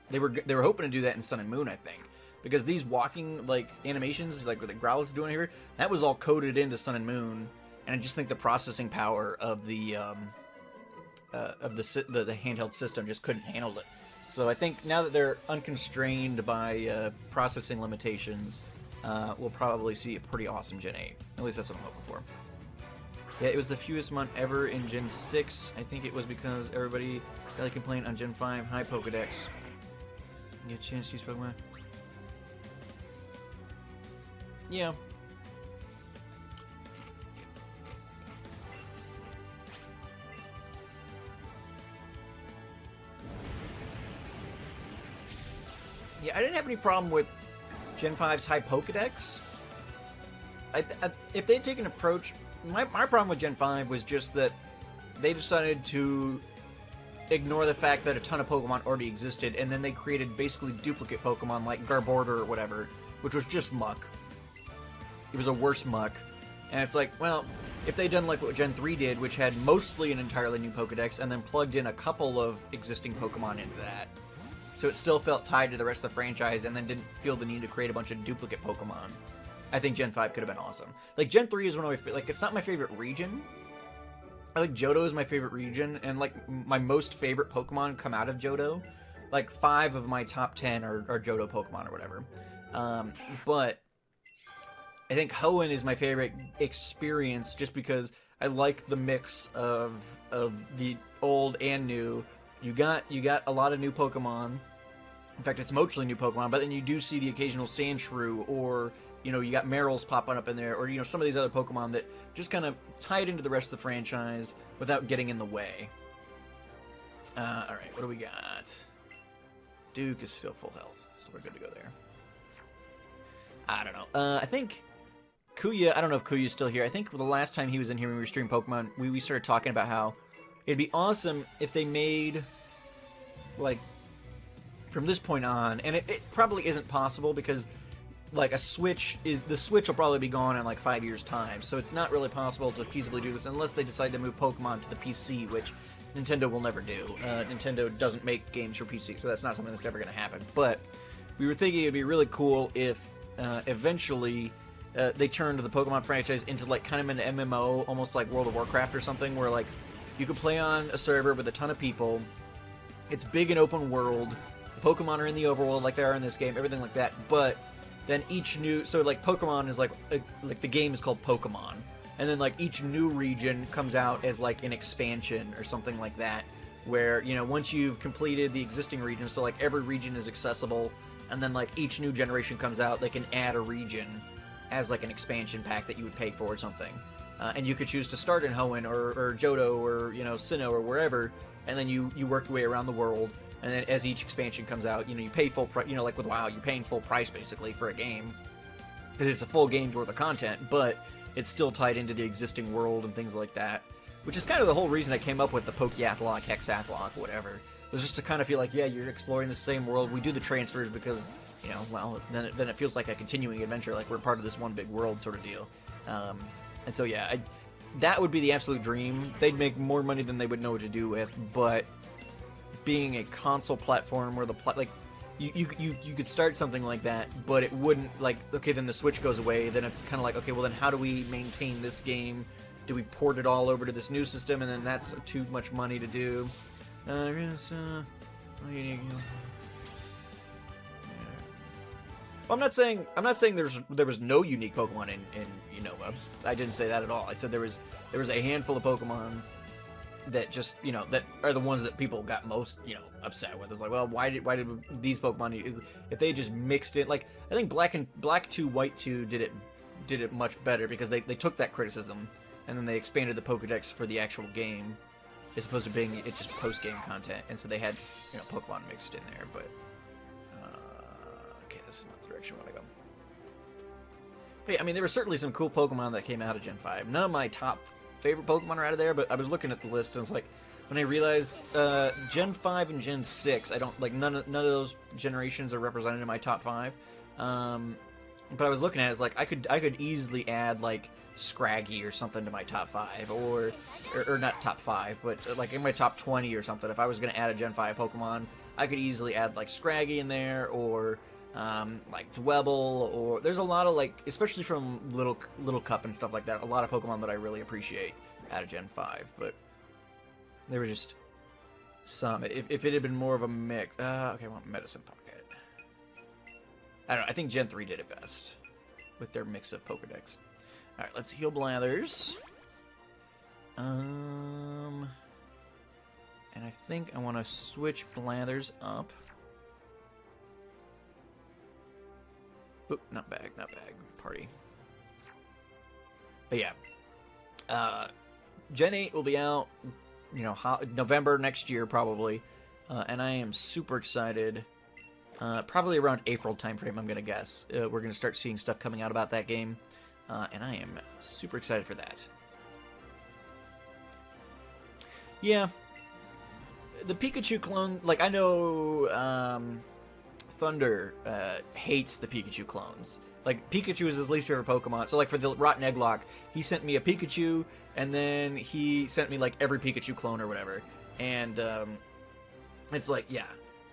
They were hoping to do that in Sun and Moon, I think, because these walking like animations, like what the Growlithe is doing here, that was all coded into Sun and Moon, and I just think the processing power of the handheld system just couldn't handle it. So I think now that they're unconstrained by processing limitations, we'll probably see a pretty awesome Gen 8. At least that's what I'm hoping for. Yeah, it was the fewest month ever in Gen 6. I think it was because everybody got a complaint on Gen 5. High Pokedex. You get a chance to use Pokemon? Yeah. Yeah, I didn't have any problem with Gen 5's high Pokedex. If they'd taken an approach... My problem with Gen 5 was just that they decided to ignore the fact that a ton of Pokemon already existed, and then they created basically duplicate Pokemon like Garbodor or whatever, which was just muck. It was a worse muck. And it's like, well, if they'd done like what Gen 3 did, which had mostly an entirely new Pokedex, and then plugged in a couple of existing Pokemon into that, so it still felt tied to the rest of the franchise, and then didn't feel the need to create a bunch of duplicate Pokemon, I think Gen 5 could have been awesome. Like, Gen 3 is one of my... Like, it's not my favorite region. I think Johto is my favorite region, and, like, my most favorite Pokemon come out of Johto. Like, 5 of my top 10 are Johto Pokemon or whatever. But I think Hoenn is my favorite experience just because I like the mix of the old and new. You got a lot of new Pokemon. In fact, it's mostly new Pokemon, but then you do see the occasional Sandshrew, or... You know, you got Meryl's popping up in there, or, you know, some of these other Pokemon that just kind of tie it into the rest of the franchise without getting in the way. Alright, what do we got? Duke is still full health, so we're good to go there. I don't know. I think Kuya, I don't know if Kuya's still here. I think the last time he was in here when we were streaming Pokemon, we started talking about how it'd be awesome if they made, like, from this point on, and it probably isn't possible because... Like, the Switch will probably be gone in like 5 years' time, so it's not really possible to feasibly do this unless they decide to move Pokemon to the PC, which Nintendo will never do. Nintendo doesn't make games for PC, so that's not something that's ever going to happen. But we were thinking it'd be really cool if eventually they turned the Pokemon franchise into like kind of an MMO, almost like World of Warcraft or something, where like you could play on a server with a ton of people. It's big and open world. The Pokemon are in the overworld like they are in this game, everything like that, but then each new... So, like, Pokemon is, like the game is called Pokemon. And then, like, each new region comes out as, like, an expansion or something like that. Where, you know, once you've completed the existing region, so, like, every region is accessible. And then, like, each new generation comes out, they can add a region as, like, an expansion pack that you would pay for or something. And you could choose to start in Hoenn or Johto or, you know, Sinnoh or wherever. And then you work your way around the world. And then as each expansion comes out, you know, you pay full price. You know, like with WoW, you're paying full price basically for a game because it's a full game's worth of content, but it's still tied into the existing world and things like that. Which is kind of the whole reason I came up with the Pokéathlon, Hexath'locke, whatever. Was just to kind of feel like, yeah, you're exploring the same world. We do the transfers because, you know, well, then it feels like a continuing adventure, like we're part of this one big world sort of deal. And so yeah, that would be the absolute dream. They'd make more money than they would know what to do with, but being a console platform where you could start something like that, but it wouldn't, like, okay, then the Switch goes away, then it's kind of like, okay, well then how do we maintain this game? Do we port it all over to this new system, and then that's too much money to do? Well, I'm not saying there was no unique Pokemon in Unova. I didn't say that at all. I said there was a handful of Pokemon that just, you know, that are the ones that people got most, you know, upset with. It's like, well, why did these Pokemon, if they just mixed it, like, I think Black 2, White 2 did it much better because they took that criticism and then they expanded the Pokedex for the actual game as opposed to being it just post-game content, and so they had, you know, Pokemon mixed in there, but okay, this is not the direction I want to go. But yeah, I mean, there were certainly some cool Pokemon that came out of Gen 5. None of my top favorite Pokemon are out of there, but I was looking at the list and it's like, when I realized Gen 5 and Gen 6, I don't like none of those generations are represented in my top 5. But I was looking at it, it's like I could easily add like Scraggy or something to my top 5, or not top 5, but like in my top 20 or something. If I was going to add a Gen 5 Pokemon, I could easily add like Scraggy in there, or like Dwebble, or there's a lot of like, especially from Little Cup and stuff like that, a lot of Pokemon that I really appreciate out of Gen 5, but there were just some. If it had been more of a mix, okay, I want Medicine Pocket. I don't know, I think Gen 3 did it best with their mix of Pokedex. Alright, let's heal Blathers. And I think I want to switch Blathers up. Oop, not bag, party. But yeah, Gen 8 will be out, you know, November next year probably, and I am super excited. Probably around April timeframe, I'm gonna guess. We're gonna start seeing stuff coming out about that game, and I am super excited for that. Yeah, the Pikachu clone, like I know, Thunder hates the Pikachu clones. Like, Pikachu is his least favorite Pokemon. So, like, for the Rotten Egglock, he sent me a Pikachu, and then he sent me, like, every Pikachu clone or whatever. And, it's like, yeah.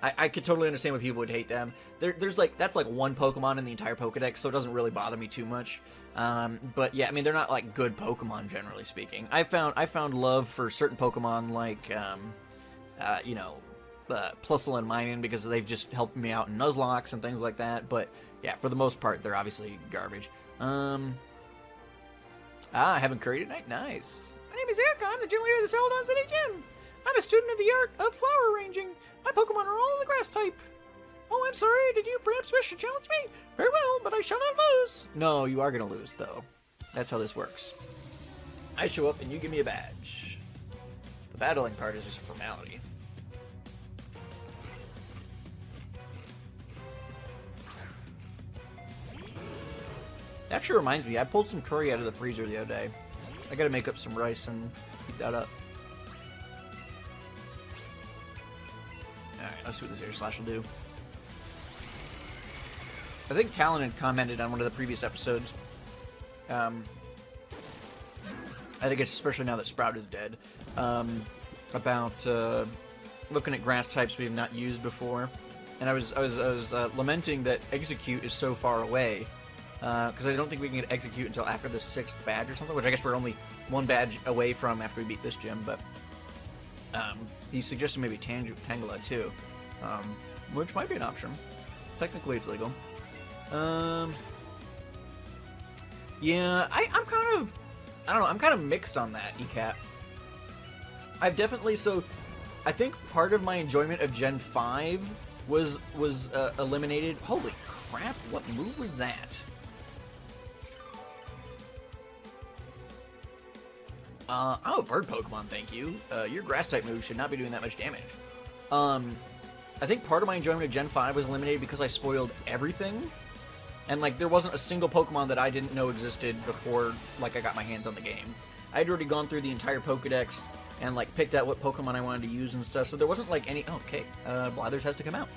I could totally understand why people would hate them. There's, like, that's, like, one Pokemon in the entire Pokedex, so it doesn't really bother me too much. But, yeah, I mean, they're not, like, good Pokemon, generally speaking. I found love for certain Pokemon, like, you know, Plusle and Minun, because they've just helped me out in Nuzlocke and things like that, but yeah, for the most part, they're obviously garbage. I haven't created night. Nice. My name is Erica. I'm the gym leader of the Celadon City Gym. I'm a student of the art of flower arranging. My Pokemon are all the grass type. Oh, I'm sorry. Did you perhaps wish to challenge me? Very well, but I shall not lose. No, you are going to lose, though. That's how this works. I show up and you give me a badge. The battling part is just a formality. That actually reminds me, I pulled some curry out of the freezer the other day. I gotta make up some rice and heat that up. Alright, let's see what this Air Slash will do. I think Talon had commented on one of the previous episodes. I think it's especially now that Sprout is dead. About looking at grass types we have not used before. And I was lamenting that Execute is so far away. Because I don't think we can get Execute until after the 6th badge or something, which I guess we're only one badge away from after we beat this gym, but he suggested maybe Tangela too, which might be an option. Technically it's legal. Yeah, I'm kind of, I don't know, I'm kind of mixed on that, ECAT. I've definitely, so I think part of my enjoyment of Gen 5 was eliminated. Holy crap, what move was that? Oh, bird Pokemon, thank you. Your grass-type move should not be doing that much damage. I think part of my enjoyment of Gen 5 was eliminated because I spoiled everything. And, like, there wasn't a single Pokemon that I didn't know existed before, like, I got my hands on the game. I'd already gone through the entire Pokedex and, like, picked out what Pokemon I wanted to use and stuff, so there wasn't, like, any... Oh, okay, Blathers has to come out.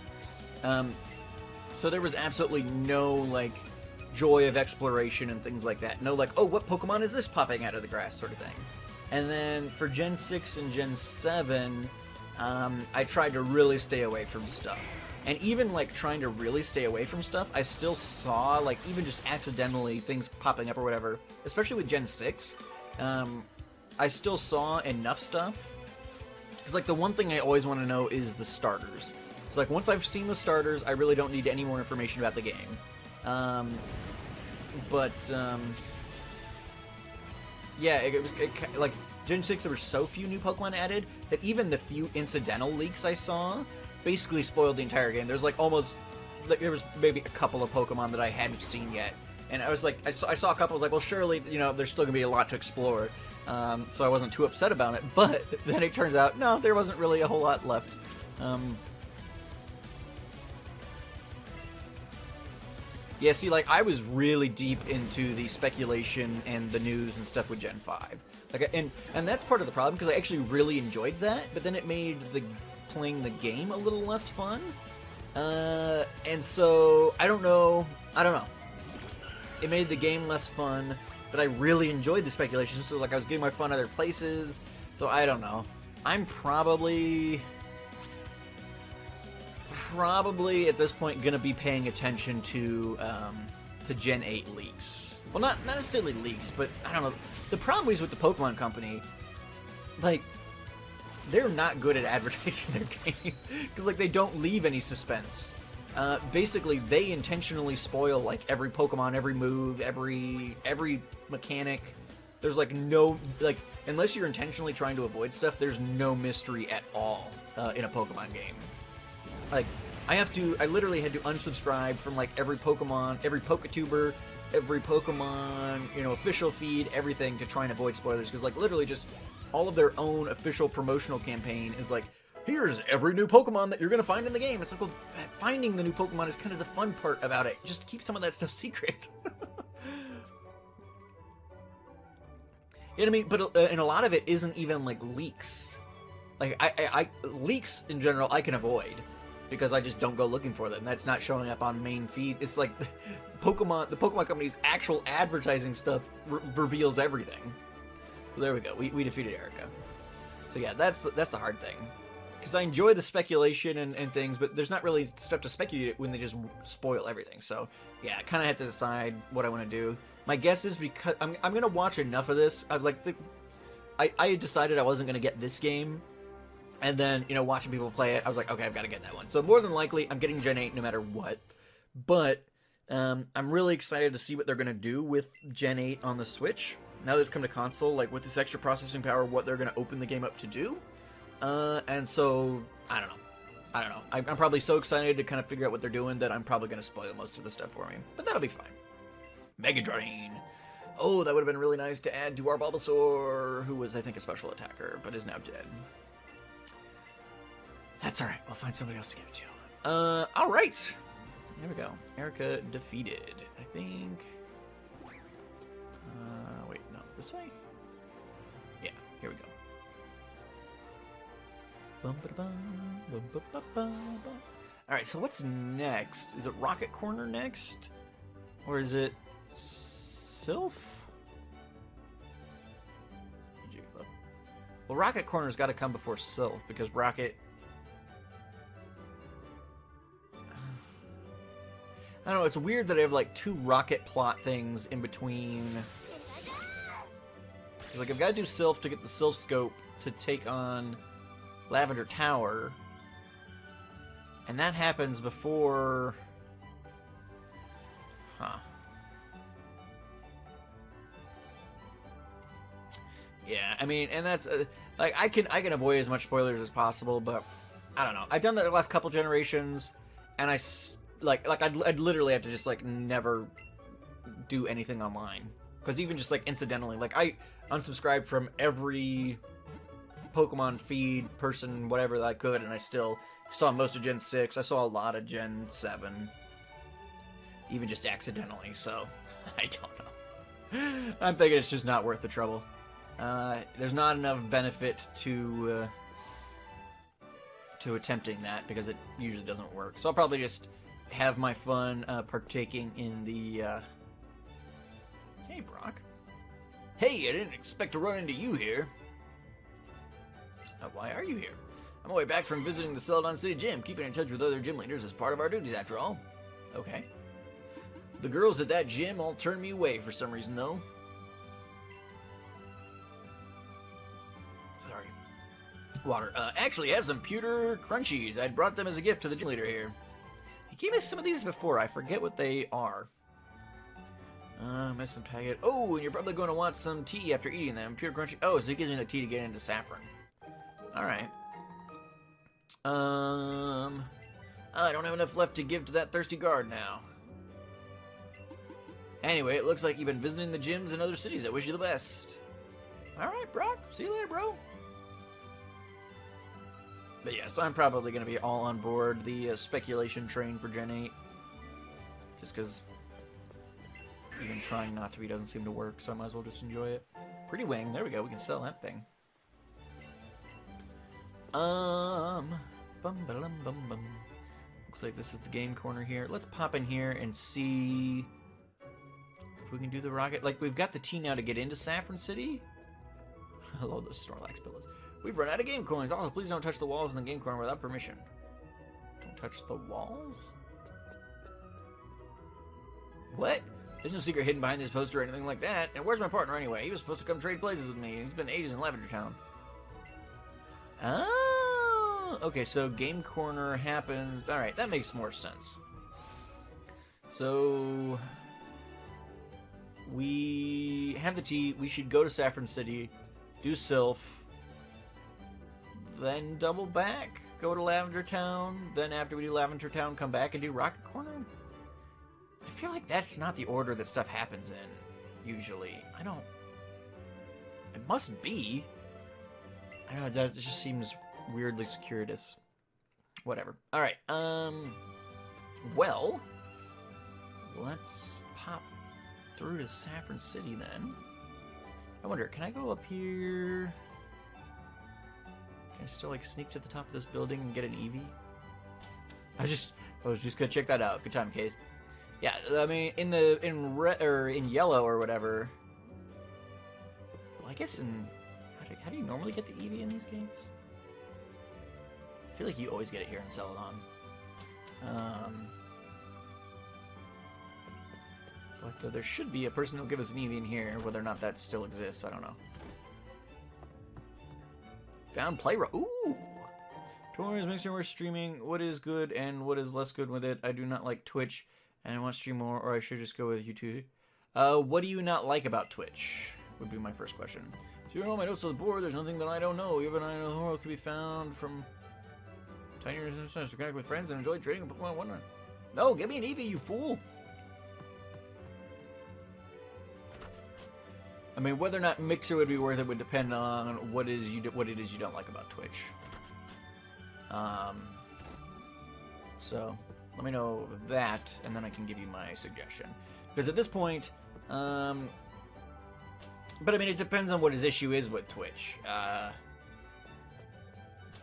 So there was absolutely no, like, joy of exploration and things like that. No, like, oh, what Pokemon is this popping out of the grass sort of thing. And then for Gen 6 and Gen 7, I tried to really stay away from stuff. And even, like, trying to really stay away from stuff, I still saw, like, even just accidentally things popping up or whatever, especially with Gen 6, I still saw enough stuff. Because, like, the one thing I always want to know is the starters. So, like, once I've seen the starters, I really don't need any more information about the game. Yeah, like, Gen 6, there were so few new Pokemon added that even the few incidental leaks I saw basically spoiled the entire game. There's, like, almost, like, there was maybe a couple of Pokemon that I hadn't seen yet. And I was like, I saw a couple, I was like, well, surely, you know, there's still going to be a lot to explore. So I wasn't too upset about it. But then it turns out, no, there wasn't really a whole lot left. Yeah, see, like, I was really deep into the speculation and the news and stuff with Gen 5. Like, and that's part of the problem, because I actually really enjoyed that, but then it made playing the game a little less fun. And so, I don't know. It made the game less fun, but I really enjoyed the speculation, so, like, I was getting my fun other places, so I don't know. I'm probably... probably at this point gonna be paying attention to Gen 8 leaks. Well, not necessarily leaks, but I don't know. The problem is with the Pokemon Company, like, they're not good at advertising their games because like they don't leave any suspense. Basically, they intentionally spoil like every Pokemon, every move, every mechanic. There's like no like unless you're intentionally trying to avoid stuff. There's no mystery at all in a Pokemon game. Like I literally had to unsubscribe from like every Pokemon, every Poketuber, every Pokemon, official feed, everything to try and avoid spoilers because like literally just all of their own official promotional campaign is like, here's every new Pokemon that you're going to find in the game. It's like, well, finding the new Pokemon is kind of the fun part about it. Just keep some of that stuff secret. You know what I mean? But and a lot of it isn't even like leaks. Like I leaks in general I can avoid because I just don't go looking for them. That's not showing up on main feed. It's like the Pokemon Company's actual advertising stuff reveals everything. So there we go. We defeated Erica. So yeah, that's the hard thing. Because I enjoy the speculation and things, but there's not really stuff to speculate when they just spoil everything. So yeah, I kind of have to decide what I want to do. My guess is because I'm gonna watch enough of this. I had decided I wasn't gonna get this game, and then watching people play it, I was like, okay, I've got to get that one. So more than likely, I'm getting Gen 8 no matter what. But I'm really excited to see what they're gonna do with Gen 8 on the Switch. Now that it's come to console, like with this extra processing power, what they're gonna open the game up to do. And so, I don't know. I'm probably so excited to kind of figure out what they're doing that I'm probably going to spoil most of the stuff for me. But that'll be fine. Mega Drain. Oh, that would have been really nice to add to our Bulbasaur, who was, I think, a special attacker, but is now dead. That's alright. We'll find somebody else to give it to. Alright. There we go. Erica defeated. I think... wait, no. This way? Yeah, here we go. Alright, so what's next? Is it Rocket Corner next? Or is it Sylph? Well, Rocket Corner's got to come before Sylph because Rocket... I don't know, it's weird that I have like two Rocket plot things in between. Because like I've got to do Sylph to get the Sylph Scope to take on Lavender Tower, and that happens before... Yeah, I mean, and that's like I can avoid as much spoilers as possible, but I don't know. I've done that the last couple generations, and I'd literally have to just like never do anything online, because even just like incidentally, like I unsubscribed from every Pokemon feed person, whatever that I could, and I still saw most of Gen 6. I saw a lot of Gen 7, even just accidentally. So I don't know. I'm thinking it's just not worth the trouble. There's not enough benefit to attempting that because it usually doesn't work. So I'll probably just have my fun partaking in the... Hey, Brock. Hey, I didn't expect to run into you here. Why are you here? I'm on my way back from visiting the Celadon City Gym. Keeping in touch with other gym leaders is part of our duties, after all. Okay. The girls at that gym all turned me away for some reason, though. Sorry. Water. Actually, I have some pewter crunchies. I brought them as a gift to the gym leader here. He gave me some of these before. I forget what they are. Missed some packet. Oh, and you're probably going to want some tea after eating them. Pure crunchy. Oh, so he gives me the tea to get into Saffron. Alright. I don't have enough left to give to that thirsty guard now. Anyway, it looks like you've been visiting the gyms in other cities. I wish you the best. Alright, Brock. See you later, bro. But yes, I'm probably going to be all on board the speculation train for Gen 8. Just because even trying not to be doesn't seem to work, so I might as well just enjoy it. Pretty Wing. There we go. We can sell that thing. Bum, ba-dum, bum, bum. Looks like this is the game corner here. Let's pop in here and see if we can do the rocket. Like, we've got the T now to get into Saffron City. I love those Snorlax pillows. We've run out of game coins. Also, please don't touch the walls in the game corner without permission. Don't touch the walls? What? There's no secret hidden behind this poster or anything like that. And where's my partner anyway? He was supposed to come trade places with me. He's been ages in Lavender Town. Oh, okay, so Game Corner happened. Alright, that makes more sense. So, we have the tea. We should go to Saffron City, do Sylph, then double back, go to Lavender Town, then after we do Lavender Town, come back and do Rocket Corner? I feel like that's not the order that stuff happens in, usually. I don't... It must be. I don't know, that just seems weirdly circuitous. Whatever. Alright, well, let's pop through to Saffron City then. I wonder, can I go up here? Can I still, like, sneak to the top of this building and get an Eevee? I was just gonna check that out. Good time, Case. Yeah, I mean, in red or in yellow or whatever. Well, I guess in how do you normally get the Eevee in these games? I feel like you always get it here in Celadon. But there should be a person who'll give us an Eevee in here. Whether or not that still exists, I don't know. Found Playroom. Ooh! Tortoise makes sure we're streaming what is good and what is less good with it. I do not like Twitch, and I want to stream more, or I should just go with YouTube. What do you not like about Twitch? Would be my first question. So you're on my notes to the board. There's nothing that I don't know. Even I know the world can be found from tiny to connect with friends and enjoy trading Pokemon Wonder. No, give me an Eevee, you fool! I mean, whether or not Mixer would be worth it would depend on what it is you don't like about Twitch. So let me know that, and then I can give you my suggestion. Because at this point, but I mean, it depends on what his issue is with Twitch.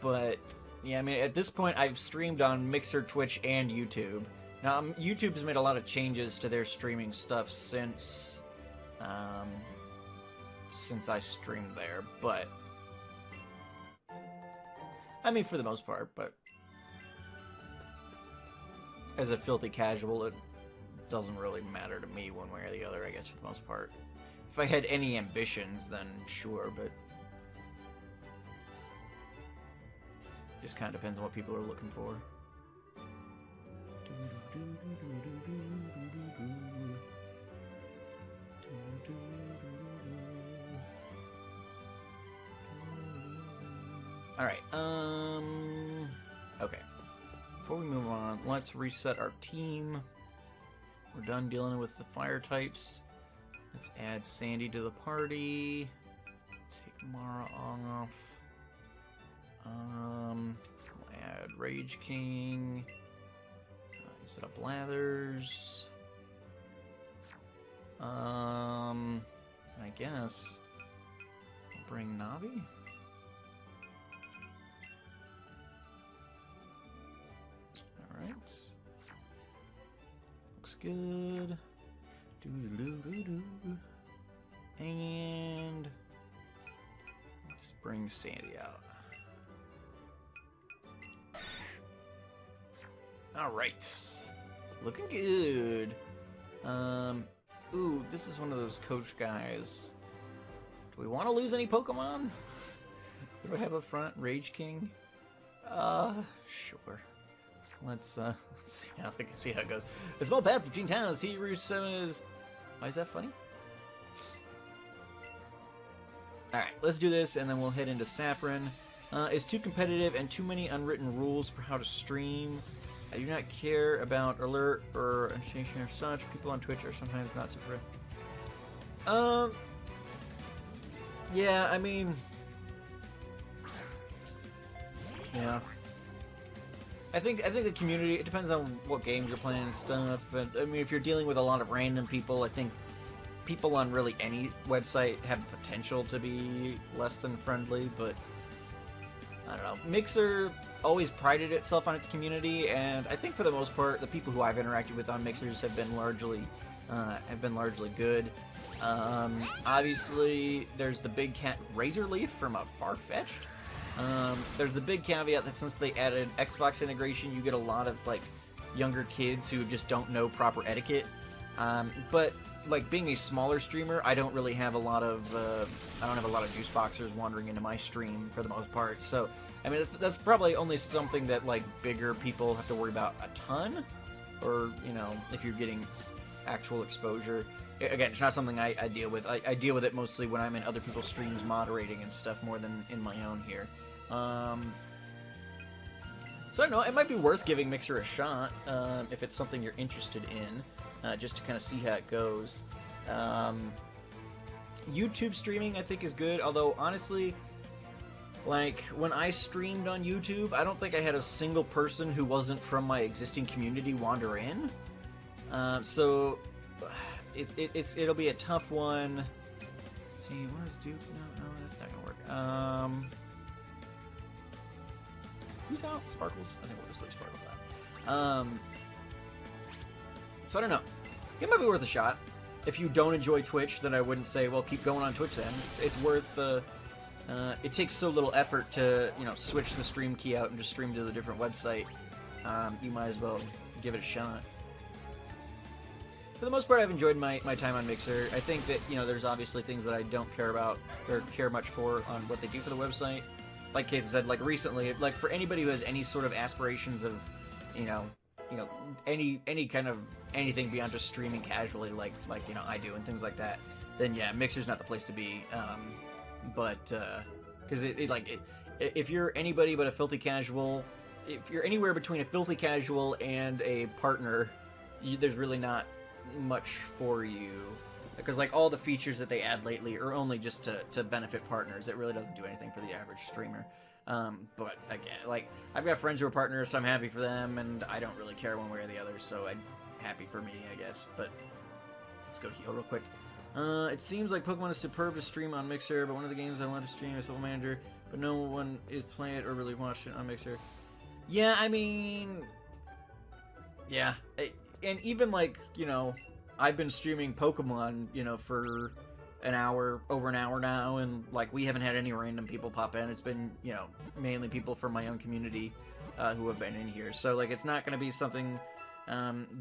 But yeah, I mean, at this point, I've streamed on Mixer, Twitch, and YouTube. Now, YouTube's made a lot of changes to their streaming stuff since I streamed there, but I mean, for the most part, but as a filthy casual, it doesn't really matter to me one way or the other, I guess, for the most part. If I had any ambitions, then sure, but just kind of depends on what people are looking for. Alright, okay. Before we move on, let's reset our team. We're done dealing with the fire types. Let's add Sandy to the party. Take Mara off. We'll add Rage King. Set up Blathers. I guess I'll bring Navi. Alright. Looks good. And let's bring Sandy out. Alright. Looking good. Ooh, this is one of those coach guys. Do we want to lose any Pokemon? Do I have a front? Rage King? Sure. Let's see how it goes. A small path between towns. See Route 7 is... Why is that funny? Alright, let's do this, and then we'll head into Saffron. It's too competitive and too many unwritten rules for how to stream. I do not care about alert or initiation or such. People on Twitch are sometimes not super... Yeah, I mean... Yeah. I think the community, it depends on what games you're playing and stuff, but I mean, if you're dealing with a lot of random people, I think people on really any website have the potential to be less than friendly, but I don't know. Mixer always prided itself on its community, and I think for the most part, the people who I've interacted with on Mixers have been largely good. Obviously, there's the big cat Razorleaf from a Farfetch'd. There's the big caveat that since they added Xbox integration, you get a lot of like younger kids who just don't know proper etiquette. But like being a smaller streamer, I don't really have a lot of juice boxers wandering into my stream for the most part. So I mean that's probably only something that like bigger people have to worry about a ton, or you know, if you're getting actual exposure. Again, it's not something I deal with. I deal with it mostly when I'm in other people's streams moderating and stuff more than in my own here. So I don't know, it might be worth giving Mixer a shot if it's something you're interested in, just to kind of see how it goes. YouTube streaming I think is good, although honestly, like when I streamed on YouTube, I don't think I had a single person who wasn't from my existing community wander in. So it'll be a tough one. Let's see, what is Duke? No, that's not gonna work. Who's out? Sparkles? I think we'll just leave Sparkles out. So I don't know. It might be worth a shot. If you don't enjoy Twitch, then I wouldn't say, well, keep going on Twitch then. It's worth the... it takes so little effort to, you know, switch the stream key out and just stream to the different website. You might as well give it a shot. For the most part, I've enjoyed my time on Mixer. I think that, you know, there's obviously things that I don't care about or care much for on what they do for the website. Like Kate said, like recently, like for anybody who has any sort of aspirations of, you know, any kind of anything beyond just streaming casually, like you know I do and things like that, then yeah, Mixer's not the place to be. Because if you're anybody but a filthy casual, if you're anywhere between a filthy casual and a partner, there's really not much for you. Because like all the features that they add lately are only just to benefit partners. It really doesn't do anything for the average streamer. But again, like I've got friends who are partners, so I'm happy for them, and I don't really care one way or the other. So I'm happy for me, I guess. But let's go heal real quick. It seems like Pokemon is superb to stream on Mixer, but one of the games I want to stream is Football Manager, but no one is playing it or really watching it on Mixer. Yeah, I mean, yeah, and even like you know. I've been streaming Pokemon, you know, for over an hour now, and like we haven't had any random people pop in. It's been, you know, mainly people from my own community who have been in here. So like, it's not going to be something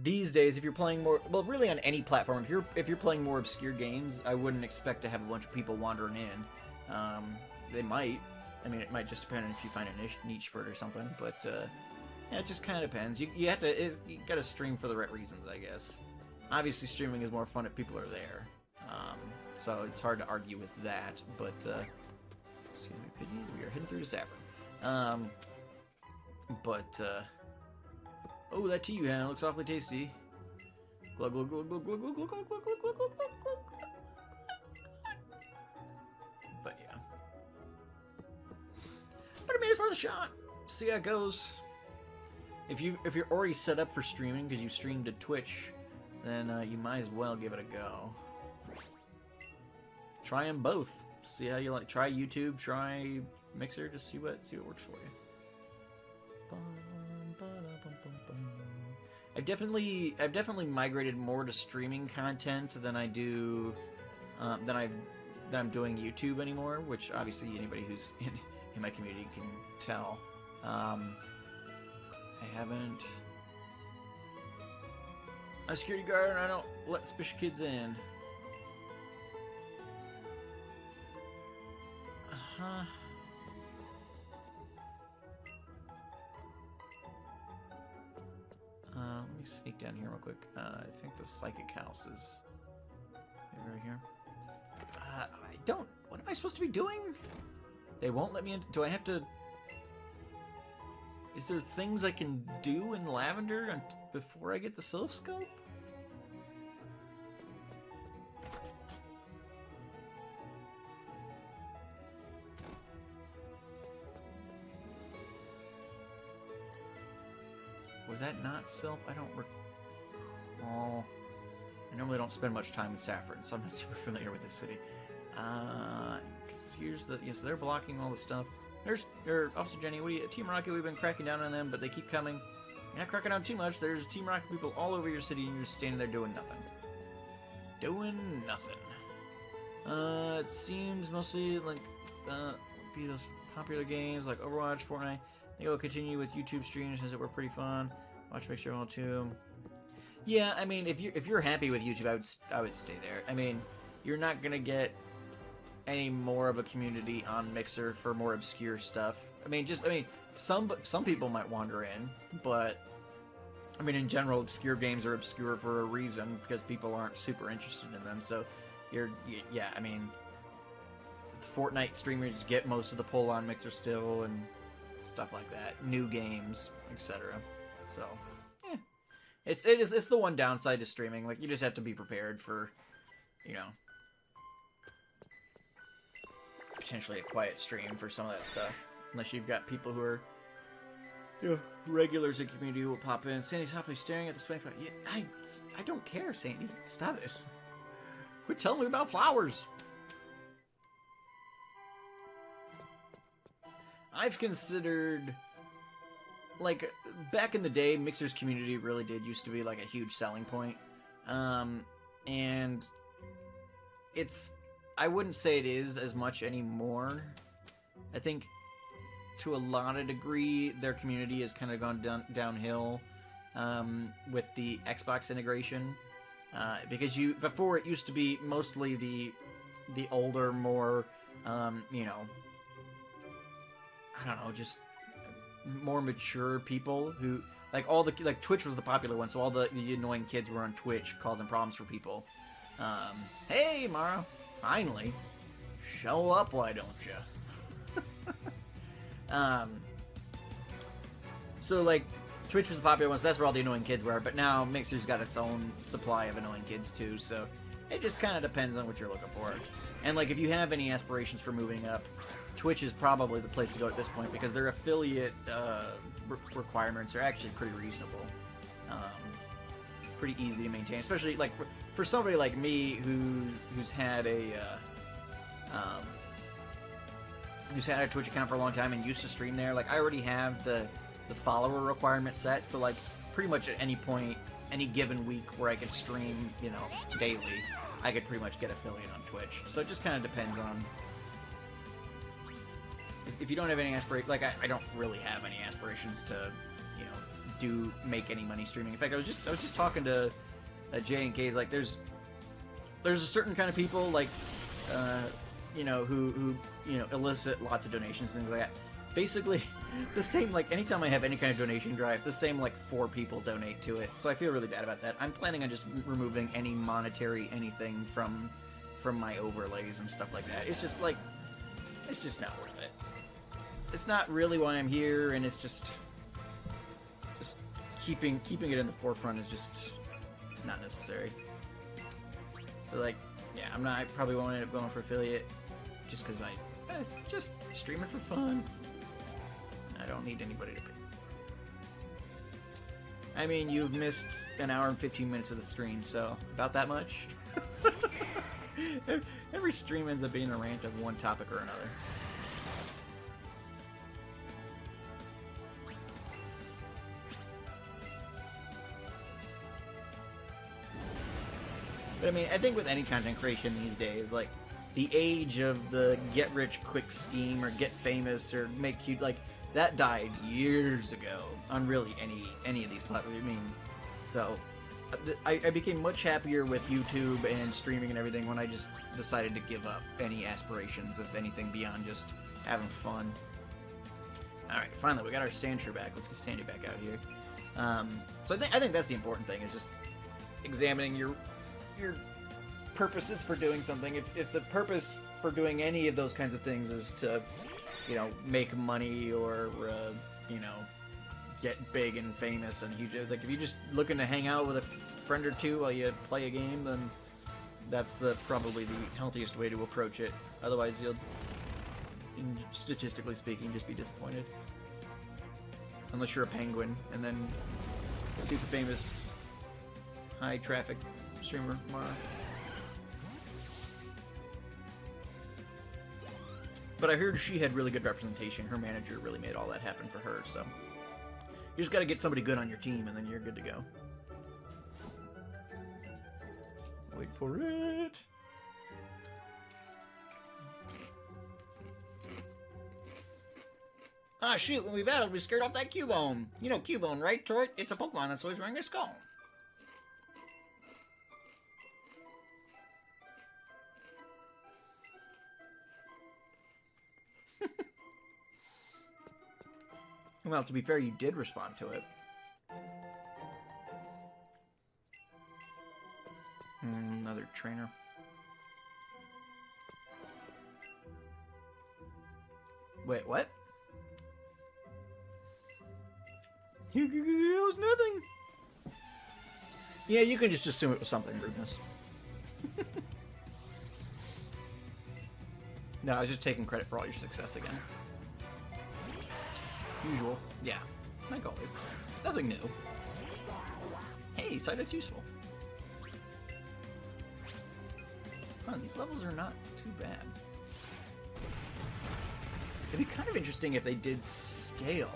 these days. If you're playing more, well, really on any platform, if you're playing more obscure games, I wouldn't expect to have a bunch of people wandering in. They might. I mean, it might just depend on if you find a niche for it or something. But yeah, it just kind of depends. You got to stream for the right reasons, I guess. Obviously, streaming is more fun if people are there, so it's hard to argue with that, but, excuse me, Pidgey, we are heading through to Savern. Oh, that tea you have looks awfully tasty. Glug, glug, glug, glug, glug, glug, glug, glug, glug, glug, glug, glug, glug, glug. But, yeah. But I mean, it's worth a shot. See how it goes. If you're already set up for streaming, because you streamed to Twitch, then you might as well give it a go. Try them both. See how you like. Try YouTube. Try Mixer. Just see what works for you. I've definitely migrated more to streaming content than I do than I'm doing YouTube anymore. Which obviously anybody who's in my community can tell. I haven't. I'm a security guard and I don't let special kids in. Uh-huh. Let me sneak down here real quick. I think the psychic house is right here. I don't... What am I supposed to be doing? They won't let me in. Do I have to... Is there things I can do in Lavender before I get the Sylph Scope? Was that not Sylph? I don't recall. I normally don't spend much time in Saffron, so I'm not super familiar with this city. Here's the... Yes, they're blocking all the stuff. There's Officer Jenny. Team Rocket, we've been cracking down on them, but they keep coming. You're not cracking down too much. There's Team Rocket people all over your city, and you're just standing there doing nothing. Doing nothing. It seems mostly like Beatles popular games like Overwatch, Fortnite. I think I'll continue with YouTube streams since it were pretty fun. Watch Mixer will too. Yeah, I mean, if you're happy with YouTube, I would stay there. I mean, you're not gonna get any more of a community on Mixer for more obscure stuff. I mean, some people might wander in, but I mean, in general, obscure games are obscure for a reason because people aren't super interested in them. So, yeah, I mean, Fortnite streamers get most of the pull on Mixer still and stuff like that. New games, etc. So, yeah, it's the one downside to streaming. Like, you just have to be prepared for, you know, potentially a quiet stream for some of that stuff, unless you've got people who are, you know, regulars in the community who will pop in. Sandy's happily staring at the swing flower. Yeah, I don't care, Sandy. Stop it. Quit telling me about flowers. I've considered, like, back in the day, Mixer's community really did used to be, like, a huge selling point. And it's, I wouldn't say it is as much anymore. I think, to a lot of degree, their community has kind of gone downhill with the Xbox integration. Because before it used to be mostly the older, more, you know, I don't know, just more mature people who, like, Twitch was the popular one, so all the annoying kids were on Twitch causing problems for people. Hey, Mara, finally, show up, why don't you? So, like, Twitch was the popular one, so that's where all the annoying kids were, but now Mixer's got its own supply of annoying kids, too, so it just kind of depends on what you're looking for. And, like, if you have any aspirations for moving up, Twitch is probably the place to go at this point, because their affiliate requirements are actually pretty reasonable. Pretty easy to maintain, especially, like, for somebody like me who's had a Twitch account for a long time and used to stream there. Like, I already have the follower requirement set, so, like, pretty much at any point, any given week where I could stream, you know, daily, I could pretty much get affiliate on Twitch. So it just kind of depends on, if you don't have any aspirations. Like, I don't really have any aspirations to, you know, make any money streaming. In fact, I was just talking to Jay and K's. Like, there's a certain kind of people, like, you know, who you know, elicit lots of donations and things like that. Basically, the same, like, anytime I have any kind of donation drive, the same, like, 4 people donate to it. So I feel really bad about that. I'm planning on just removing any monetary anything from my overlays and stuff like that. It's just, like, it's just not worth it. It's not really why I'm here, and it's just keeping it in the forefront is just not necessary. So, like, yeah, I probably won't end up going for affiliate, just because it's just streaming for fun. I don't need anybody to pay. I mean, you've missed an hour and 15 minutes of the stream, so about that much. Every stream ends up being a rant of one topic or another. But I mean, I think with any content creation these days, like, the age of the get-rich-quick scheme or get famous or make huge, like, that died years ago on really any of these platforms. I mean, so I became much happier with YouTube and streaming and everything when I just decided to give up any aspirations of anything beyond just having fun. Alright, finally, we got our Sandshrew back. Let's get Sandy back out here. So I think that's the important thing, is just examining your purposes for doing something. If the purpose for doing any of those kinds of things is to, you know, make money or, you know, get big and famous and huge, like, if you're just looking to hang out with a friend or two while you play a game, then that's probably the healthiest way to approach it. Otherwise, you'll, statistically speaking, just be disappointed. Unless you're a penguin, and then a super famous, high traffic streamer, Mara. But I heard she had really good representation. Her manager really made all that happen for her, so you just gotta get somebody good on your team, and then you're good to go. Wait for it! Ah, shoot, when we battled, we scared off that Cubone. You know Cubone, right, Troy? It's a Pokemon that's always wearing a skull. Well, to be fair, you did respond to it. Another trainer. Wait, what? It was nothing. Yeah, you can just assume it was something, rudeness. No, I was just taking credit for all your success again. Usual. Yeah, like always. Nothing new. Hey, Psyduck's useful. Huh, these levels are not too bad. It'd be kind of interesting if they did scale.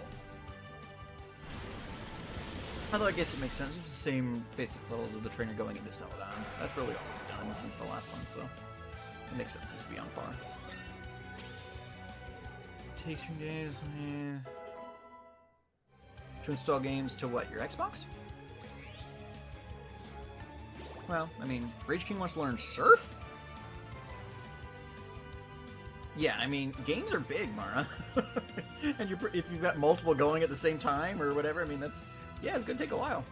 Although I guess it makes sense. It's the same basic levels of the trainer going into Celadon. That's really all we've done since the last one, so it makes sense to be on par. Takes 2 days. To install games to what? Your Xbox? Well, I mean, Rage King wants to learn Surf? Yeah, I mean, games are big, Mara. And if you've got multiple going at the same time or whatever, I mean, that's... Yeah, it's gonna take a while.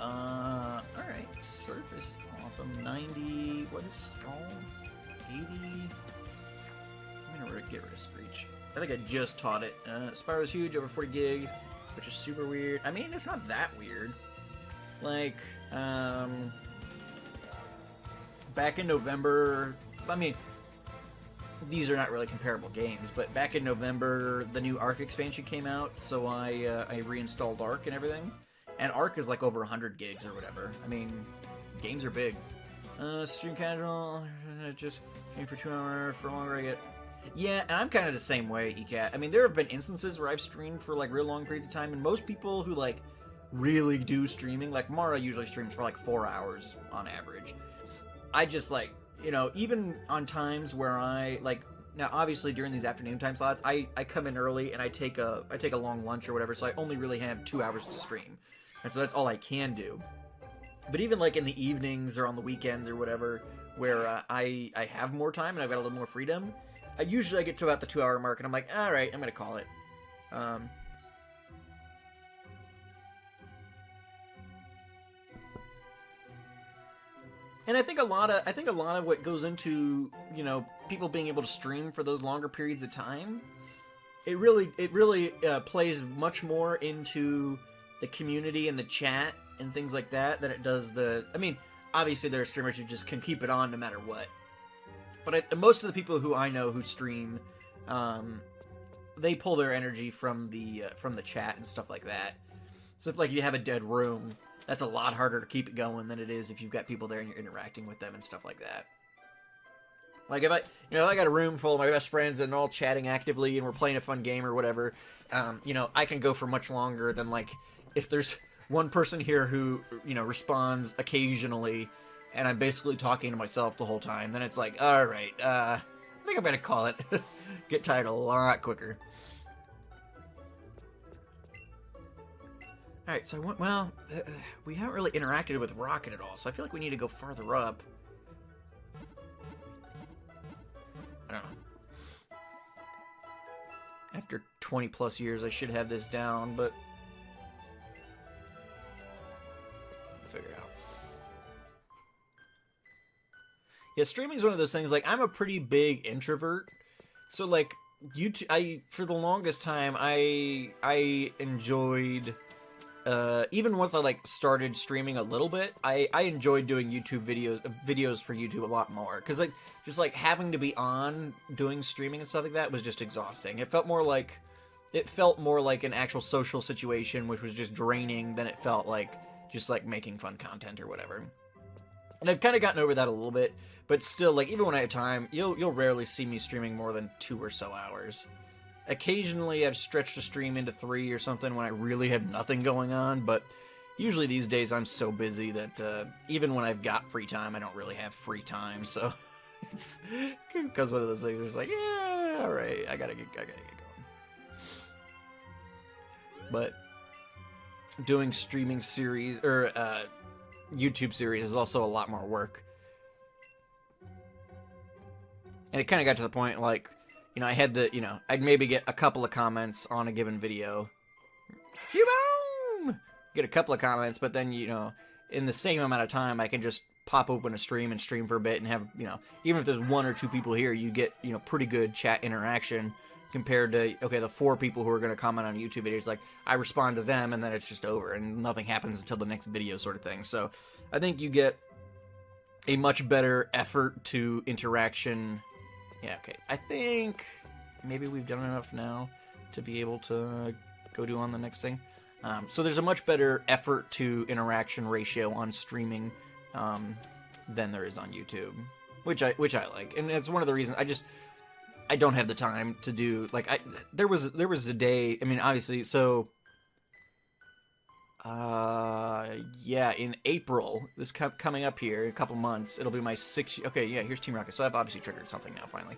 Alright. Surf is awesome. 90... What is Skull? 80... I'm gonna get rid of Screech. I think I just taught it. Spyro's huge, over 40 gigs, which is super weird. I mean, it's not that weird. Like, back in November... I mean... These are not really comparable games, but back in November, the new Arc expansion came out, so I reinstalled Arc and everything. And Arc is like over 100 gigs or whatever. I mean, games are big. Stream casual, just game for 2 hours, for longer I get... Yeah, and I'm kind of the same way, ECAT. I mean, there have been instances where I've streamed for like real long periods of time, and most people who like really do streaming, like Mara usually streams for like 4 hours on average. I just like... You know, even on times where I, like, now obviously during these afternoon time slots, I come in early and I take a long lunch or whatever, so I only really have 2 hours to stream. And so that's all I can do. But even like in the evenings or on the weekends or whatever, where I have more time and I've got a little more freedom, I usually get to about the 2 hour mark and I'm like, alright, I'm gonna call it. And I think a lot of what goes into, you know, people being able to stream for those longer periods of time, it really plays much more into the community and the chat and things like that than it does the... I mean, obviously there are streamers who just can keep it on no matter what. But most of the people who I know who stream, they pull their energy from the chat and stuff like that. So if like you have a dead room, that's a lot harder to keep it going than it is if you've got people there and you're interacting with them and stuff like that. Like if I got a room full of my best friends and they're all chatting actively and we're playing a fun game or whatever, you know, I can go for much longer than like if there's one person here who, you know, responds occasionally and I'm basically talking to myself the whole time. Then it's like, all right, I think I'm gonna call it. Get tired a lot quicker. Alright, so we haven't really interacted with Rocket at all, so I feel like we need to go farther up. I don't know. After 20 plus years, I should have this down, but... I'll figure it out. Yeah, streaming is one of those things, like, I'm a pretty big introvert, so, like, YouTube, for the longest time, I enjoyed... even once I like started streaming a little bit, I enjoyed doing YouTube videos for YouTube a lot more, because like just like having to be on doing streaming and stuff like that was just exhausting. It felt more like an actual social situation, which was just draining than it felt like just like making fun content or whatever. And I've kind of gotten over that a little bit, but still, like even when I have time, you'll rarely see me streaming more than 2 or so hours. Occasionally, I've stretched a stream into 3 or something when I really have nothing going on, but usually these days I'm so busy that even when I've got free time, I don't really have free time, so It's because one of those things where it's like, yeah, all right, I gotta get going. But doing streaming series or YouTube series is also a lot more work. And it kind of got to the point, like, you know, I had the, you know, I'd maybe get a couple of comments on a given video. Get a couple of comments, but then, you know, in the same amount of time, I can just pop open a stream and stream for a bit and have, you know, even if there's 1 or 2 people here, you get, you know, pretty good chat interaction compared to, okay, the 4 people who are going to comment on YouTube videos. Like, I respond to them and then it's just over and nothing happens until the next video sort of thing. So I think you get a much better effort to interaction. Yeah, okay. I think maybe we've done enough now to be able to go do on the next thing. So there's a much better effort to interaction ratio on streaming than there is on YouTube, which I like, and it's one of the reasons I don't have the time to do, like, there was a day, I mean, obviously, so yeah, in April, this coming up here in a couple months, it'll be my 6th. Okay, yeah, here's Team Rocket. So I've obviously triggered something now finally.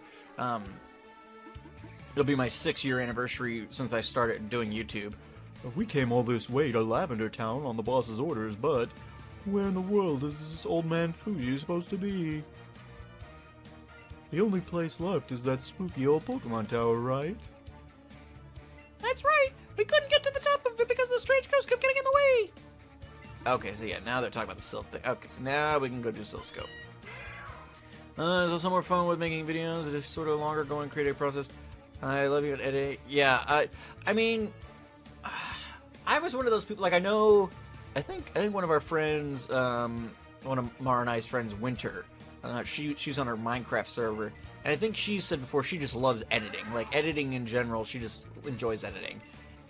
It'll be my 6-year anniversary since I started doing YouTube. We came all this way to Lavender Town on the boss's orders, but where in the world is this old man Fuji supposed to be? The only place left is that spooky old Pokemon Tower, right? That's right! We couldn't get to the top of it because the strange ghost kept getting in the way! Okay, so yeah, now they're talking about the Silph thing. Okay, so now we can go do Silph Scope. There's also more fun with making videos. It is sort of a longer going creative process. I love you at editing. Yeah, I mean, I was one of those people, like, I think one of our friends, one of Mara and I's friends, Winter, she's on her Minecraft server, and I think she said before she just loves editing. Like, editing in general, she just enjoys editing.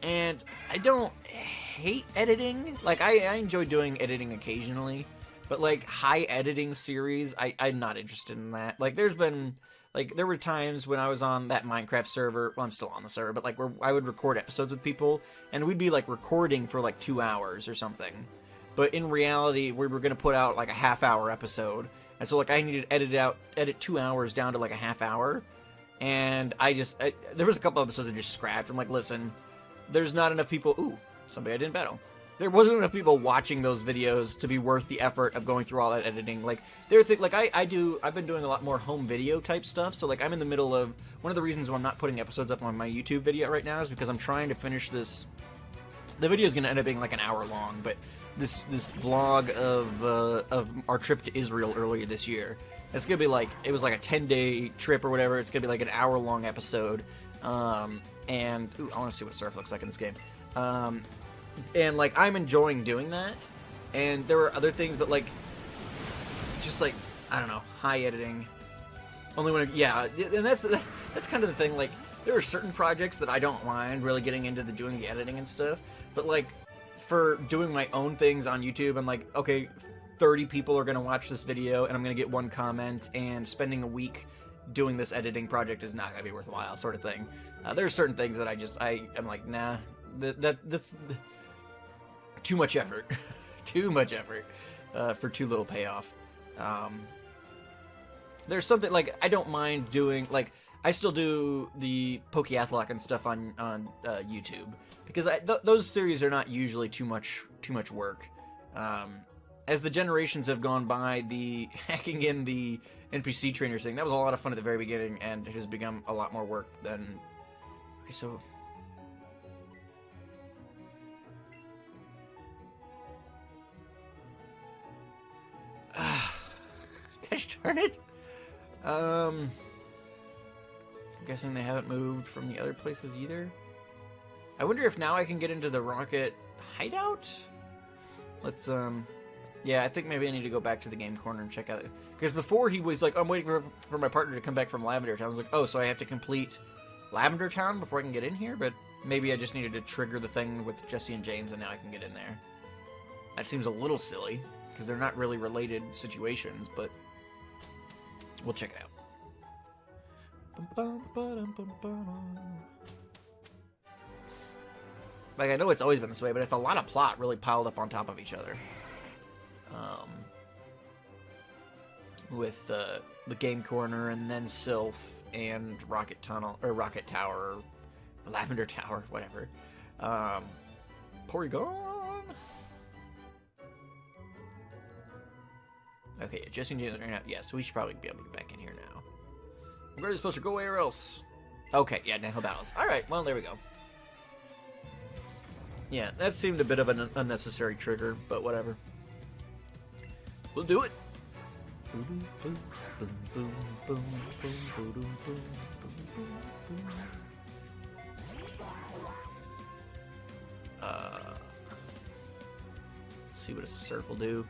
And I don't hate editing. Like, I enjoy doing editing occasionally, but, like, high editing series, I'm not interested in that. Like, there were times when I was on that Minecraft server, well, I'm still on the server, but, like, where I would record episodes with people, and we'd be, like, recording for, like, 2 hours or something. But in reality, we were going to put out, like, a half-hour episode, and so, like, I needed to edit 2 hours down to, like, a half hour, and there was a couple episodes I just scrapped. I'm like, listen, there's not enough people, ooh, somebody I didn't battle. There wasn't enough people watching those videos to be worth the effort of going through all that editing. Like, I've been doing a lot more home video type stuff, so, like, I'm in the middle of, one of the reasons why I'm not putting episodes up on my YouTube video right now is because I'm trying to finish this. The video is going to end up being like an hour long, but this vlog of our trip to Israel earlier this year, it's going to be like, it was like a 10-day trip or whatever. It's going to be like an hour-long episode, and, ooh, I want to see what surf looks like in this game. And, like, I'm enjoying doing that, and there were other things, but, like, just, like, I don't know, high editing, only when, yeah, and that's kind of the thing, like, there are certain projects that I don't mind really getting into doing the editing and stuff, but, like, for doing my own things on YouTube, I'm like, okay, 30 people are going to watch this video, and I'm going to get 1 comment, and spending a week doing this editing project is not going to be worthwhile, sort of thing. There are certain things that I'm like, nah, that's too much effort. Too much effort for too little payoff. There's something, like, I don't mind doing, like, I still do the Hexath'locke and stuff on YouTube, because those series are not usually too much work. As the generations have gone by, the hacking in the NPC trainers thing, that was a lot of fun at the very beginning, and it has become a lot more work than... Okay, so... Gosh darn it. I'm guessing they haven't moved from the other places either. I wonder if now I can get into the rocket hideout? Let's, yeah, I think maybe I need to go back to the game corner and check out... Because before he was like, I'm waiting for my partner to come back from Lavender Town. I was like, oh, so I have to complete Lavender Town before I can get in here? But maybe I just needed to trigger the thing with Jesse and James, and now I can get in there. That seems a little silly, because they're not really related situations, but we'll check it out. Like, I know it's always been this way, but it's a lot of plot really piled up on top of each other. with the game corner, and then Sylph and Rocket Tunnel or Rocket Tower, or Lavender Tower, whatever. Porygon. Okay, Jesse and James are out. Yeah, so we should probably be able to get back in here now. I'm going to supposed to go away or else. Okay, yeah, now battles. All right, well there we go. Yeah, that seemed a bit of an unnecessary trigger, but whatever. We'll do it. Let's see what a surf will do.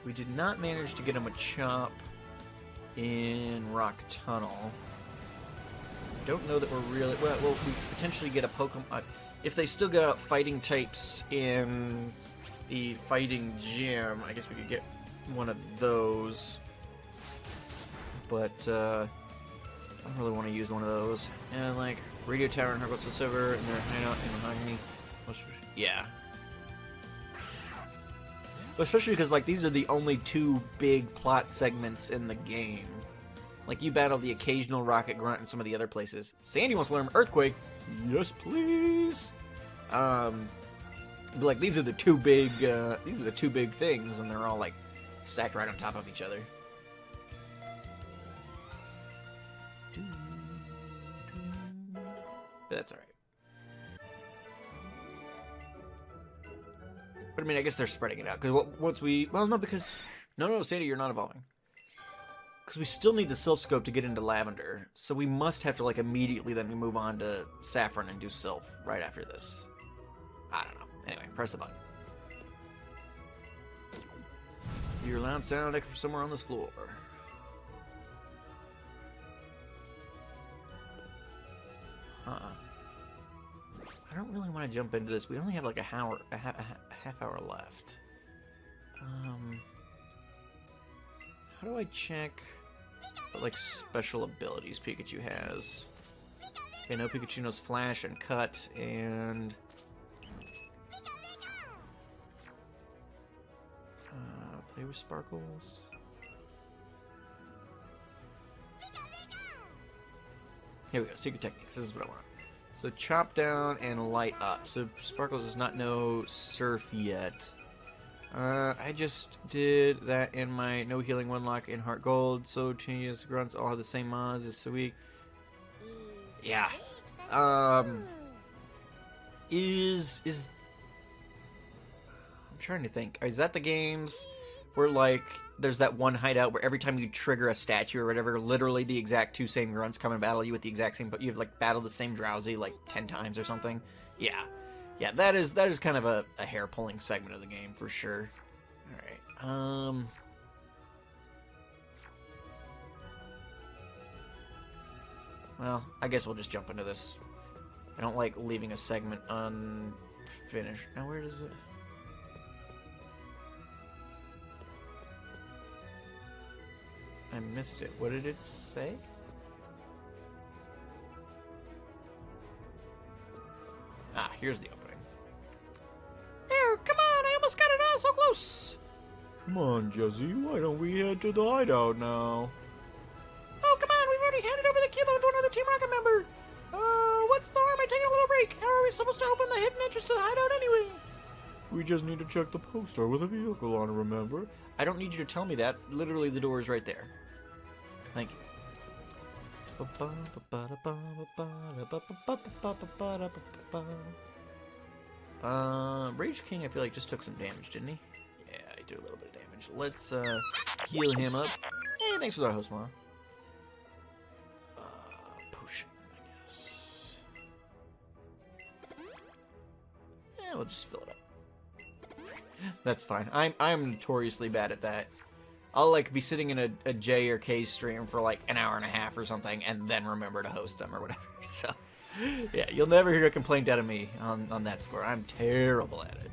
We did not manage to get him a chop in Rock Tunnel. Don't know that we're really... Well, we potentially get a Pokemon... if they still got fighting types in the fighting gym, I guess we could get one of those. But, I don't really want to use one of those. And, like, Radio Tower and Herbal Silver, and they're hanging out behind me. Yeah. Especially because, like, these are the only two big plot segments in the game. Like, you battle the occasional Rocket Grunt in some of the other places. Sandy wants to learn Earthquake. Yes, please. But, like, these are the two big things, and they're all, like, stacked right on top of each other. But that's alright. But I mean, I guess they're spreading it out. Because once we... Well, no, because... No, Sandy, you're not evolving. Because we still need the Sylph Scope to get into Lavender. So we must have to, like, immediately then move on to Saffron and do Sylph right after this. I don't know. Anyway, press the button. Your loud sound echoes from somewhere on this floor. I don't really want to jump into this. We only have like a half hour left. How do I check what like special abilities Pikachu has? Okay, no, Pikachu knows Flash and Cut and play with Sparkles. Here we go. Secret techniques. This is what I want. So chop down and light up. So Sparkles does not know Surf yet. I just did that in my no healing one lock in Heart Gold. So Tinius Grunts all have the same mods as so weak. Yeah. Is I'm trying to think. Is that the games where like there's that one hideout where every time you trigger a statue or whatever, literally the exact two same grunts come and battle you with the exact same, but you've like battled the same Drowsy like 10 times or something? Yeah. Yeah, that is kind of a hair-pulling segment of the game for sure. Alright. Well, I guess we'll just jump into this. I don't like leaving a segment unfinished. Now where does it... I missed it. What did it say? Ah, here's the opening. There, come on! I almost got it all so close! Come on, Jesse. Why don't we head to the hideout now? Oh, come on! We've already handed over the Cubone to another Team Rocket member! What's the harm in taking a little break? How are we supposed to open the hidden entrance to the hideout anyway? We just need to check the poster with a vehicle on it, remember? I don't need you to tell me that. Literally, the door is right there. Thank you. Rage King, I feel like just took some damage, didn't he? Yeah, he took a little bit of damage. Let's heal him up. Hey, thanks for the host, Ma. Potion, I guess. Yeah, we'll just fill it up. That's fine. I'm notoriously bad at that. I'll like be sitting in a J or K stream for like an hour and a half or something, and then remember to host them or whatever. So, yeah, you'll never hear a complaint out of me on that score. I'm terrible at it.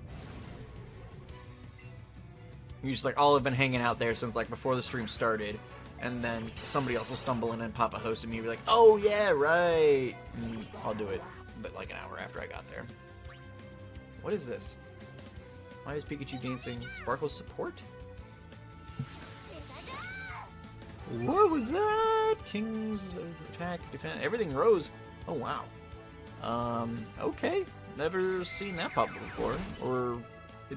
You just like all have been hanging out there since like before the stream started, and then somebody else will stumble in and pop a host, and you'll be like, "Oh yeah, right." And I'll do it, but like an hour after I got there. What is this? Why is Pikachu dancing? Sparkle's support? What was that? King's attack, defense, everything rose. Oh, wow. Okay. Never seen that pop up before. Or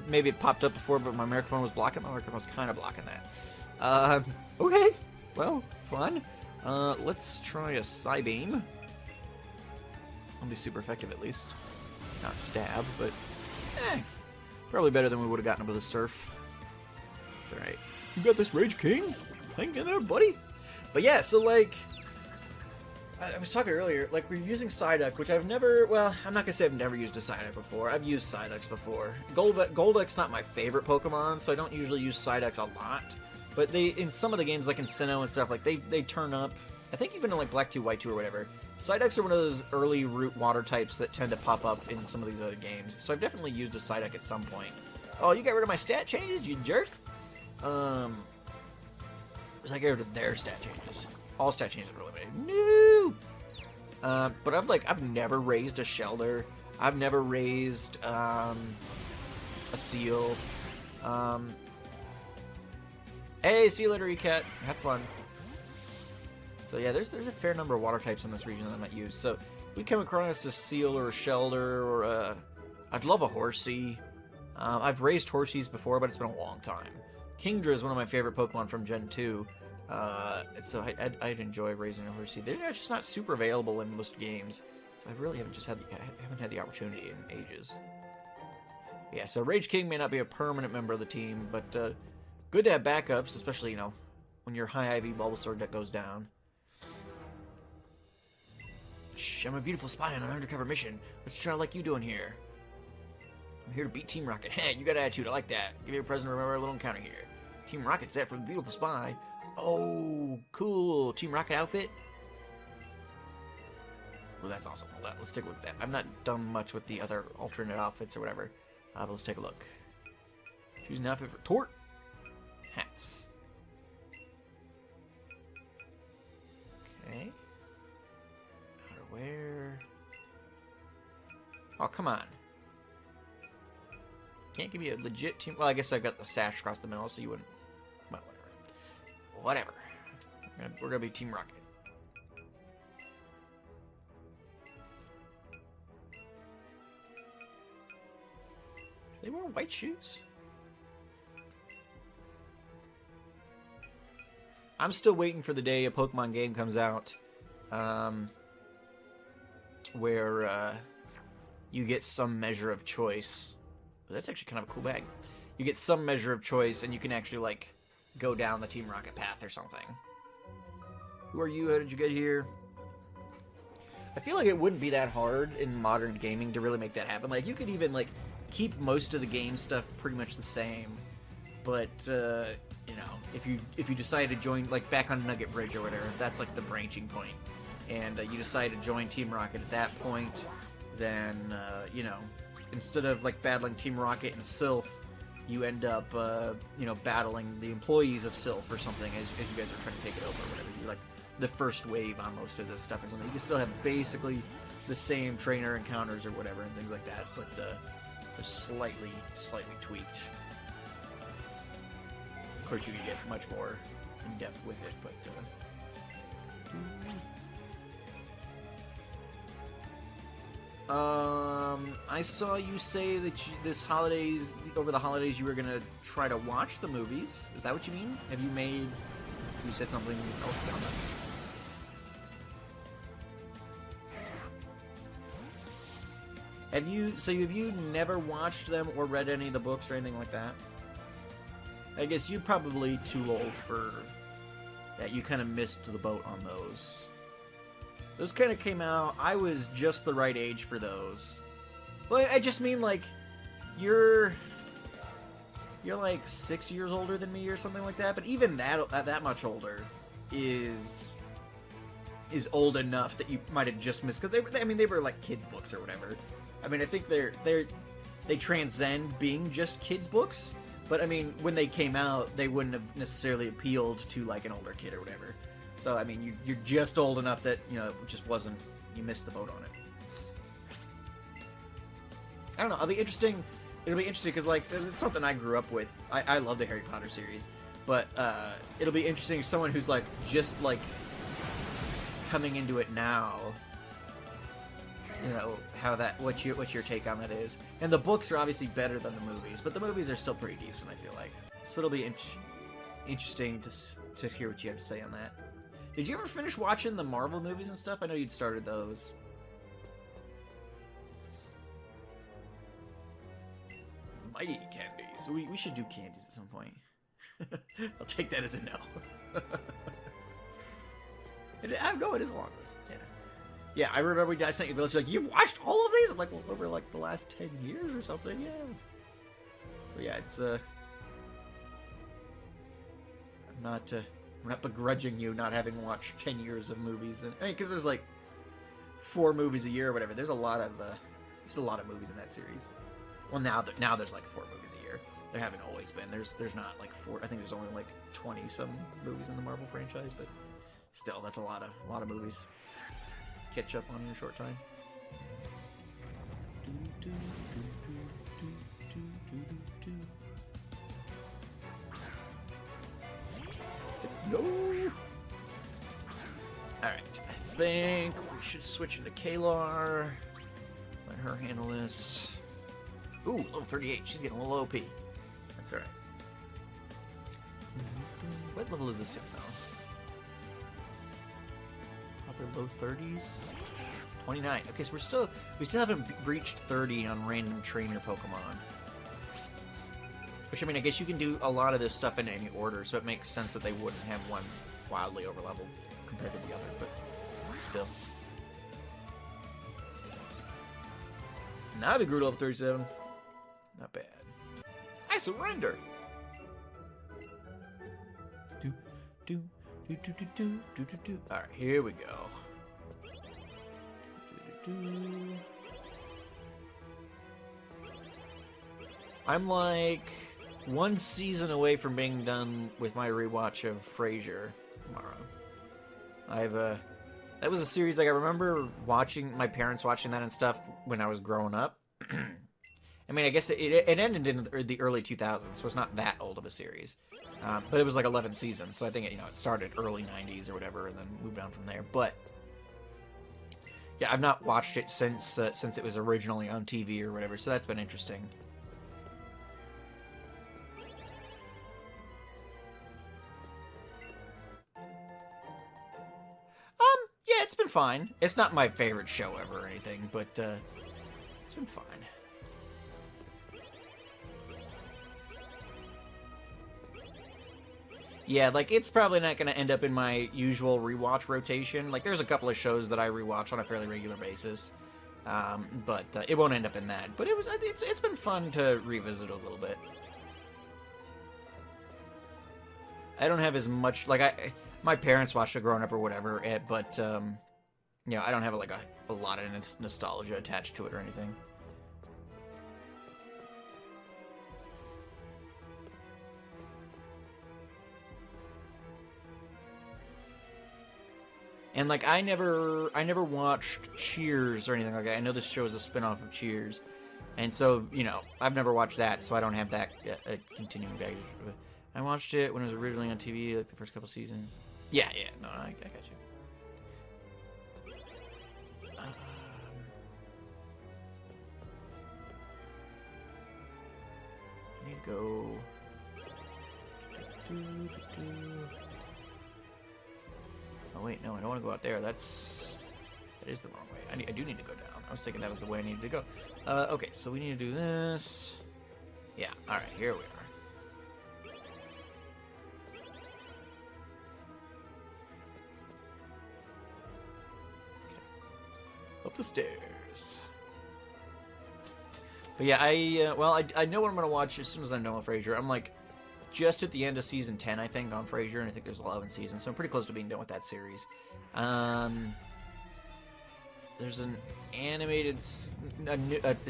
maybe it popped up before, but my microphone was blocking. My microphone was kind of blocking that. Okay. Well, fun. Let's try a Psybeam. I'll be super effective at least. Not stab, but probably better than we would have gotten with a Surf. It's alright. You got this Rage King? Hang in there, buddy. But yeah, so like, I was talking earlier, like we're using Psyduck, which I've never, well, I'm not going to say I've never used a Psyduck before. I've used Psyducks before. Golduck's not my favorite Pokemon, so I don't usually use Psyducks a lot. But they, in some of the games, like in Sinnoh and stuff, like they turn up. I think even in like Black 2, White 2 or whatever. Psyducks are one of those early root water types that tend to pop up in some of these other games. So I've definitely used a Psyduck at some point. Oh, you got rid of my stat changes, you jerk? I get rid of their stat changes. All stat changes are really bad. No! But I've never raised a Shelder. I've never raised a Seal. Hey, see you later, Ecat. Have fun. So yeah, there's a fair number of water types in this region that I might use. So if we come across a Seal or a Shelder or a, I'd love a Horsey. I've raised Horsies before, but it's been a long time. Kingdra is one of my favorite Pokemon from Gen 2. So I'd enjoy raising a Horsey. They're just not super available in most games, so I really haven't had the opportunity in ages. Yeah, so Rage King may not be a permanent member of the team, but good to have backups, especially, you know, when your high IV Bulbasaur deck goes down. Shh, I'm a beautiful spy on an undercover mission. What's a child like you doing here? I'm here to beat Team Rocket. Hey, you got attitude, I like that. Give you a present to remember a little encounter here. Team Rocket set for the beautiful spy. Oh, cool. Team Rocket outfit? Well, that's awesome. Let's take a look at that. I've not done much with the other alternate outfits or whatever. But let's take a look. Choose an outfit for Tort. Hats. Okay. Outerwear. Oh, come on. Can't give me a legit team. Well, I guess I've got the sash across the middle, so you wouldn't. Well, whatever. We're gonna be Team Rocket. They wear white shoes? I'm still waiting for the day a Pokemon game comes out where you get some measure of choice. That's actually kind of a cool bag. You get some measure of choice, and you can actually, like, go down the Team Rocket path or something. Who are you? How did you get here? I feel like it wouldn't be that hard in modern gaming to really make that happen. Like, you could even, like, keep most of the game stuff pretty much the same. But, you know, if you decide to join, like, back on Nugget Bridge or whatever, that's, like, the branching point. And you decide to join Team Rocket at that point, then, you know, instead of, like, battling Team Rocket and Sylph, you end up, you know, battling the employees of Sylph or something as you guys are trying to take it over or whatever. You're, like, the first wave on most of this stuff or something. You can still have basically the same trainer encounters or whatever and things like that, but they're slightly tweaked. Of course, you can get much more in depth with it, but I saw you say that over the holidays, you were gonna try to watch the movies. Is that what you mean? You said something else beyond that? Have you never watched them or read any of the books or anything like that? I guess you're probably too old for that. You kind of missed the boat on those. Those kind of came out. I was just the right age for those. Well, I just mean, like, you're like 6 years older than me or something like that. But even that much older is old enough that you might have just missed, because they were like kids books or whatever. I mean, I think they transcend being just kids books. But I mean, when they came out, they wouldn't have necessarily appealed to like an older kid or whatever. So I mean, you're just old enough that, you know, it just wasn't, you missed the boat on it. I don't know. It'll be interesting it'll be interesting because like it's something I grew up with. I love the Harry Potter series, but it'll be interesting someone who's like just like coming into it now. You know how that what your take on that is, and the books are obviously better than the movies, but the movies are still pretty decent. I feel like so it'll be interesting to hear what you have to say on that. Did you ever finish watching the Marvel movies and stuff? I know you'd started those. Mighty candies. We should do candies at some point. I'll take that as a no. No, it is a long list. Yeah. Yeah, I remember I sent you the list. You're like, you've watched all of these? I'm like, well, over like the last 10 years or something. Yeah. So yeah, it's I'm not begrudging you not having watched 10 years of movies, and because there's like 4 movies a year or whatever. There's a lot of movies in that series. Well, now there's like 4 movies a year. There haven't always been. There's not like 4. I think there's only like 20 some movies in the Marvel franchise, but still, that's a lot of movies. Catch up on in a short time. No. Alright, I think we should switch into Kalar. Let her handle this. Ooh, level 38. She's getting a little OP. That's alright. What level is this in now? Probably low 30s? 29. Okay, so we still haven't reached 30 on random trainer Pokemon. Which, I mean, I guess you can do a lot of this stuff in any order, so it makes sense that they wouldn't have one wildly overleveled compared to the other, but still. Now we grew to level 37. Not bad. I surrender! Alright, here we go. I'm like 1 season away from being done with my rewatch of Frasier tomorrow. That was a series like I remember watching my parents watching that and stuff when I was growing up. I mean, I guess it ended in the early 2000s, so it's not that old of a series. But it was like 11 seasons, so I think it started early 90s or whatever, and then moved on from there. But yeah, I've not watched it since it was originally on TV or whatever, so that's been interesting. Yeah, it's been fine. It's not my favorite show ever or anything, but it's been fine. Yeah, like, it's probably not going to end up in my usual rewatch rotation. Like, there's a couple of shows that I rewatch on a fairly regular basis, but it won't end up in that. But it's been fun to revisit a little bit. I don't have as much, like, my parents watched it growing up or whatever, but, you know, I don't have, like, a lot of nostalgia attached to it or anything. And, like, I never watched Cheers or anything like that. I know this show is a spin-off of Cheers. And so, you know, I've never watched that, so I don't have that continuing baggage. I watched it when it was originally on TV, like, the first couple seasons. Yeah, no, I got you. I need to go... Oh wait, no, I don't want to go out there. That is the wrong way. I do need to go down. I was thinking that was the way I needed to go. Okay, so we need to do this. Yeah, alright, here we are. Up the stairs. But yeah, I know what I'm gonna watch as soon as I'm done with Frasier. I'm like just at the end of season 10, I think, on Frasier, and I think there's 11 seasons, so I'm pretty close to being done with that series. There's an animated, it's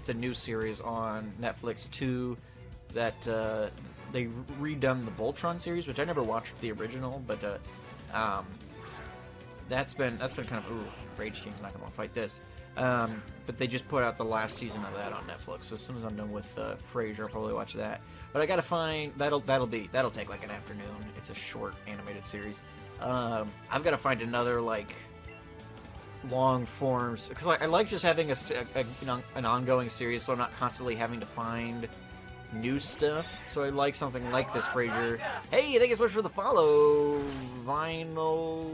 a new series on Netflix too, that they redone the Voltron series, which I never watched the original, but that's been kind of, ooh, Rage King's not gonna want to fight this. But they just put out the last season of that on Netflix. So as soon as I'm done with Frasier, I'll probably watch that. But I gotta find that'll take like an afternoon. It's a short animated series. I've got to find another like long forms because I like just having an ongoing series, so I'm not constantly having to find new stuff. So I like something like this, Frasier. Hey, thank you so much for the follow, Vinyl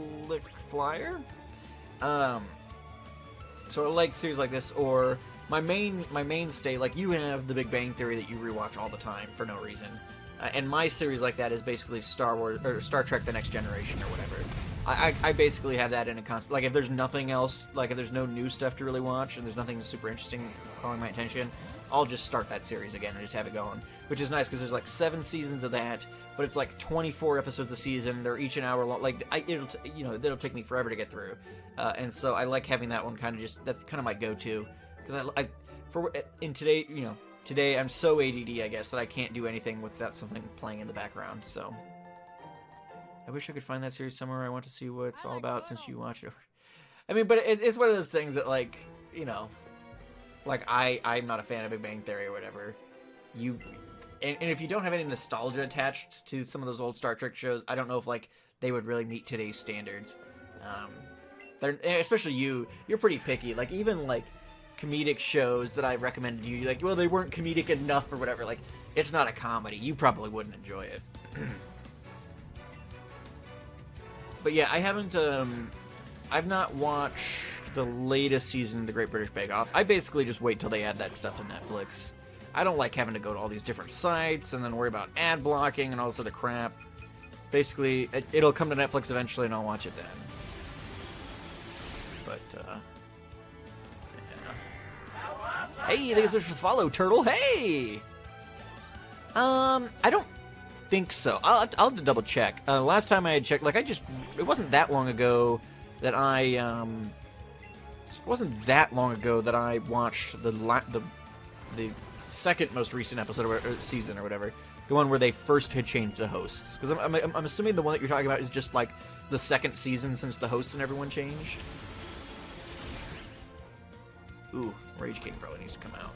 Flyer. So I like series like this, or my mainstay, like you have The Big Bang Theory that you rewatch all the time for no reason, and my series like that is basically Star Wars or Star Trek: The Next Generation or whatever. I basically have that in a constant. Like if there's nothing else, like if there's no new stuff to really watch and there's nothing super interesting calling my attention, I'll just start that series again and just have it going, which is nice because there's like 7 seasons of that, but it's like 24 episodes a season. They're each an hour long. Like it'll take me forever to get through, and so I like having that one kind of just that's kind of my go-to because today I'm so ADD I guess that I can't do anything without something playing in the background. So I wish I could find that series somewhere. I want to see what it's all about since you watch it. I mean, but it's one of those things that like like I'm not a fan of Big Bang Theory or whatever. And if you don't have any nostalgia attached to some of those old Star Trek shows, I don't know if like they would really meet today's standards. Especially you're pretty picky. Like even like comedic shows that I recommended you, like well they weren't comedic enough or whatever. Like it's not a comedy. You probably wouldn't enjoy it. But yeah, I've not watched the latest season of the Great British Bake Off. I basically just wait till they add that stuff to Netflix. I don't like having to go to all these different sites and then worry about ad blocking and all this other crap. Basically, it'll come to Netflix eventually and I'll watch it then. But, yeah. Hey, thanks so much for the follow, Turtle. Hey! I don't think so. I'll have to double check. Last time I had checked, like it wasn't that long ago that I watched the second most recent episode or season or whatever, the one where they first had changed the hosts. Because I'm assuming the one that you're talking about is just like the second season since the hosts and everyone changed. Ooh, Rage King probably needs to come out.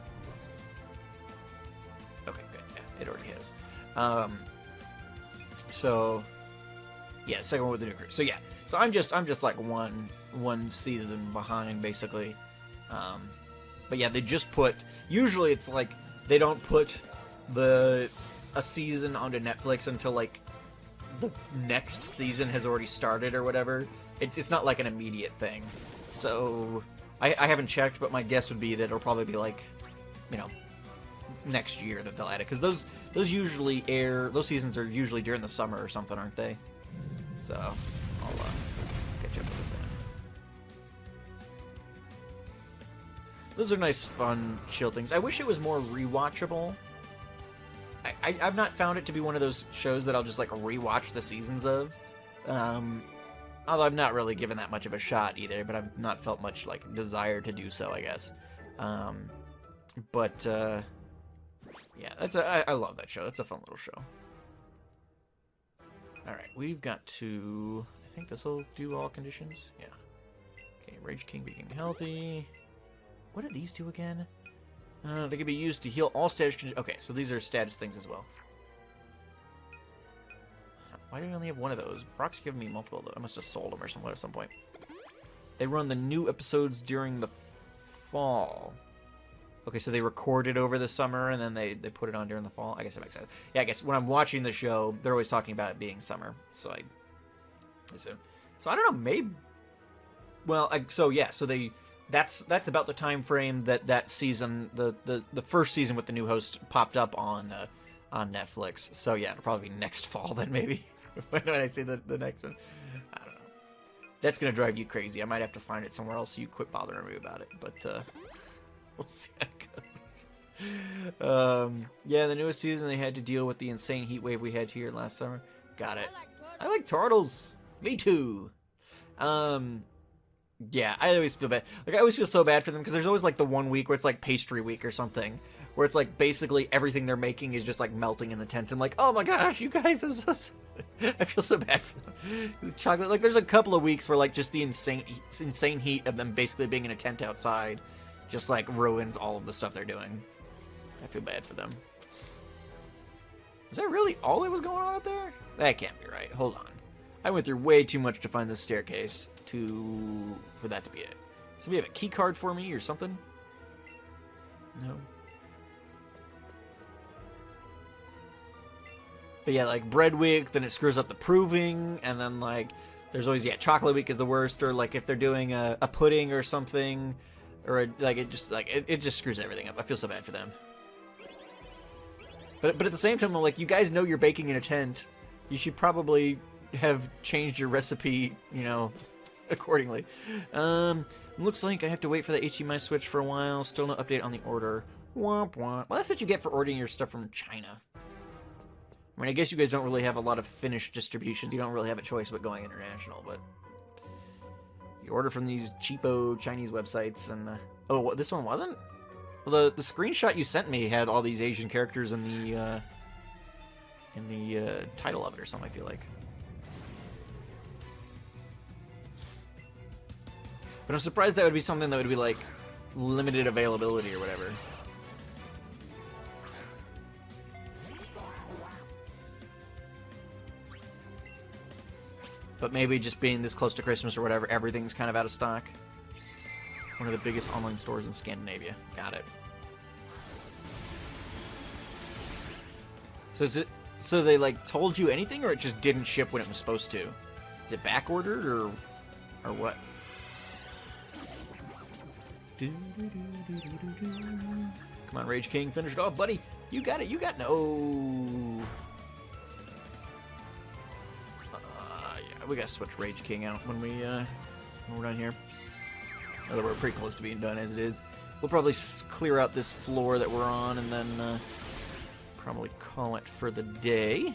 Okay, good. Yeah, it already has. So yeah, second one with the new crew. So yeah, so I'm just like one season behind basically. But yeah, they just put. Usually it's like they don't put a season onto Netflix until like the next season has already started or whatever. It's not like an immediate thing. So I haven't checked, but my guess would be that it'll probably be like, next year that they'll add it, because those usually air. Those seasons are usually during the summer or something, aren't they? So I'll catch up with it then. Those are nice, fun, chill things. I wish it was more rewatchable. I've not found it to be one of those shows that I'll just like rewatch the seasons of. Although I've not really given that much of a shot either, but I've not felt much like desire to do so, I guess. Yeah, I love that show. That's a fun little show. Alright, we've got to... I think this will do all conditions. Yeah. Okay, Rage King being healthy. What do these do again? They can be used to heal all status... Okay, so these are status things as well. Why do we only have one of those? Brock's giving me multiple, though. I must have sold them or somewhere at some point. They run the new episodes during the fall. Okay, so they recorded over the summer, and then they put it on during the fall. I guess that makes sense. Yeah, I guess when I'm watching the show, they're always talking about it being summer. So I So I don't know, maybe... Well, so they... That's about the time frame that season, the first season with the new host popped up on Netflix. So yeah, it'll probably be next fall then, maybe. When I say the next one. I don't know. That's going to drive you crazy. I might have to find it somewhere else so you quit bothering me about it. But, we'll see how it goes. Yeah, the newest season they had to deal with the insane heat wave we had here last summer. Got it. I like turtles. Me too. Yeah, I always feel bad. Like, I always feel so bad for them because there's always like the one week where it's like pastry week or something, where it's like basically everything they're making is just like melting in the tent. I'm like, oh my gosh, you guys, I'm so I feel so bad for them. The chocolate, like, there's a couple of weeks where, like, just the insane heat of them basically being in a tent outside just, like, ruins all of the stuff they're doing. I feel bad for them. Is that really all that was going on up there? That can't be right. Hold on. I went through way too much to find this staircase for that to be it. Somebody have a key card for me or something? No. But yeah, like bread week, then it screws up the proving, and then like there's always chocolate week is the worst, or like if they're doing a pudding or something, or it just screws everything up. I feel so bad for them. But at the same time, I'm like, you guys know you're baking in a tent. You should probably have changed your recipe, you know, accordingly. Looks like I have to wait for the HDMI switch for a while. Still no update on the order. Womp womp. Well, that's what you get for ordering your stuff from China. I mean, I guess you guys don't really have a lot of finished distributions. You don't really have a choice but going international, but you order from these cheapo Chinese websites, and oh, this one wasn't? Well, the screenshot you sent me had all these Asian characters in the title of it or something, I feel like. But I'm surprised that would be something that would be like limited availability or whatever. But maybe just being this close to Christmas or whatever, everything's kind of out of stock. One of the biggest online stores in Scandinavia. Got it. So they like told you anything, or it just didn't ship when it was supposed to? Is it back ordered or what? Come on, Rage King, finish it off, buddy. You got it. You got no. Yeah, we gotta switch Rage King out when we're done here. Although we're pretty close to being done as it is. We'll probably clear out this floor that we're on, and then probably call it for the day.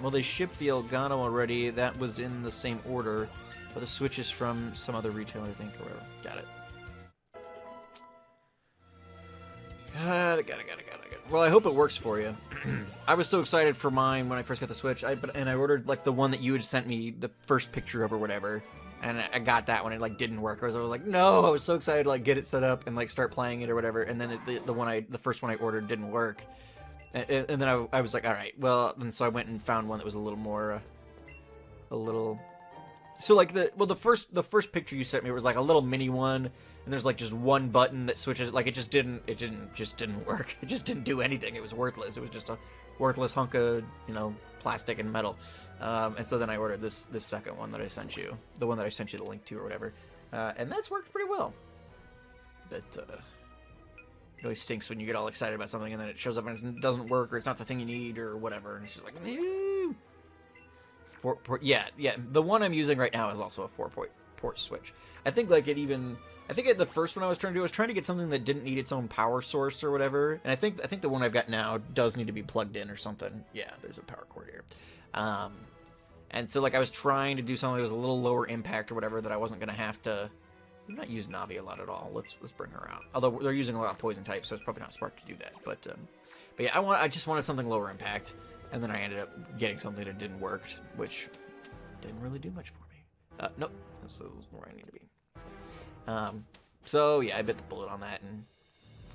Well, they shipped the Elgato already. That was in the same order, but the Switch is from some other retailer, I think, or whatever. Got it. Got it. Well, I hope it works for you. I was so excited for mine when I first got the Switch, and I ordered like the one that you had sent me the first picture of or whatever, and I got that one. It like didn't work. I was like, no! I was so excited to like get it set up and like start playing it or whatever, and then the first one I ordered didn't work, and then I was like, all right, well, and so I went and found one that was a little more, So like the first picture you sent me was like a little mini one, and there's like just one button that switches. Like it just didn't work. It just didn't do anything. It was worthless. It was just a worthless hunk of plastic and metal. And so then I ordered this second one that I sent you, the one that I sent you the link to or whatever, and that's worked pretty well. But it always stinks when you get all excited about something and then it shows up and it doesn't work, or it's not the thing you need or whatever, and it's just like no. Yeah. The one I'm using right now is also a 4-port switch. I think the first one I was trying to get something that didn't need its own power source or whatever. And I think the one I've got now does need to be plugged in or something. Yeah, there's a power cord here. And so like I was trying to do something that was a little lower impact or whatever, that I wasn't gonna have to. I'm not use Navi a lot at all. Let's bring her out. Although they're using a lot of poison types, so it's probably not smart to do that. But yeah, I just wanted something lower impact. And then I ended up getting something that didn't work, which didn't really do much for me. Nope, that's where I need to be. So yeah, I bit the bullet on that, and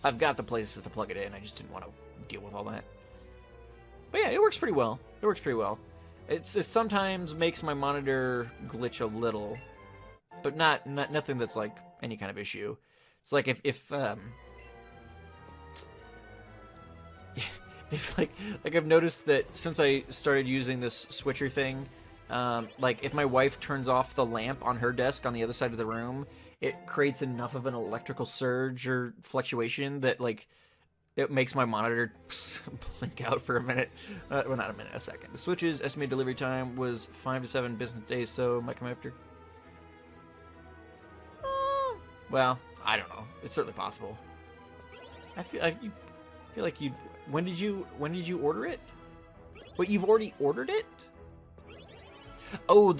I've got the places to plug it in. I just didn't want to deal with all that. But yeah, it works pretty well. It sometimes makes my monitor glitch a little, but nothing that's like any kind of issue. It's like if like I've noticed that since I started using this switcher thing, like if my wife turns off the lamp on her desk on the other side of the room, it creates enough of an electrical surge or fluctuation that like it makes my monitor blink out for a minute. Well, not a minute, a second. The Switch's estimated delivery time was 5 to 7 business days, so might come after. Well, I don't know. It's certainly possible. I feel like you. When did you order it? Wait, you've already ordered it? Oh,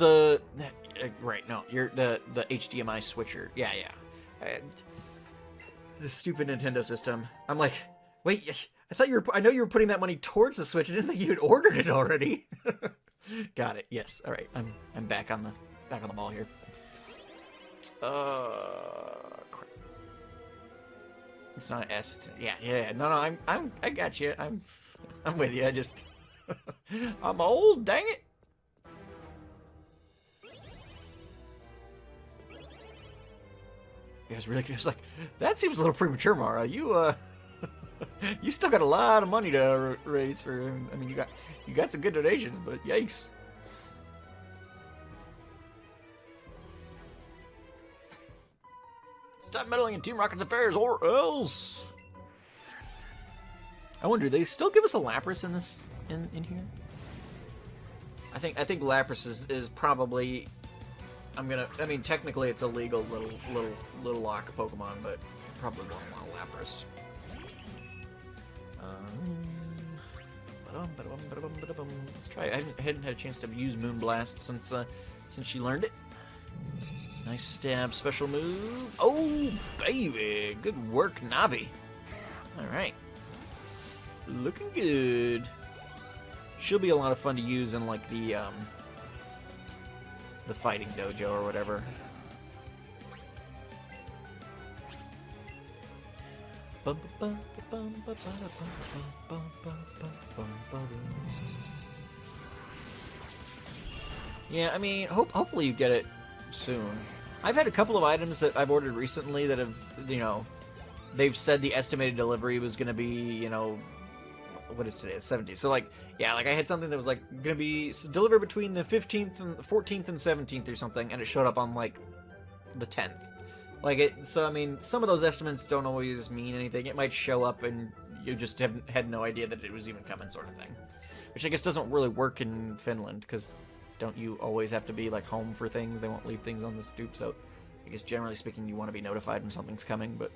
right. No, you're the HDMI switcher. Yeah. The stupid Nintendo system. I'm like, wait, I know you were putting that money towards the Switch. I didn't think you had ordered it already. Got it. Yes. All right. I'm back on the ball here. Crap. It's not an S. Yeah. No. I got you. I'm with you. I just I'm old. Dang it. It was like, that seems a little premature, Mara. You you still got a lot of money to raise for. I mean, you got some good donations, but yikes. Stop meddling in Team Rocket's affairs, or else. I wonder, do they still give us a Lapras in here? I think Lapras is probably. I mean, technically it's a legal little lock Pokemon, but probably won't want Lapras. Let's try it. I hadn't had a chance to use Moonblast since she learned it. Nice stab, special move. Oh, baby! Good work, Navi. All right, looking good. She'll be a lot of fun to use in like the fighting dojo or whatever. Yeah, I mean, hopefully you get it soon. I've had a couple of items that I've ordered recently that have, they've said the estimated delivery was going to be, what is today? 17th. So like, yeah, like I had something that was like going to be delivered between the 15th and 14th and 17th or something, and it showed up on like the 10th. So I mean, some of those estimates don't always mean anything. It might show up and you just had no idea that it was even coming, sort of thing. Which I guess doesn't really work in Finland, because don't you always have to be like home for things? They won't leave things on the stoop, so I guess generally speaking you want to be notified when something's coming, but...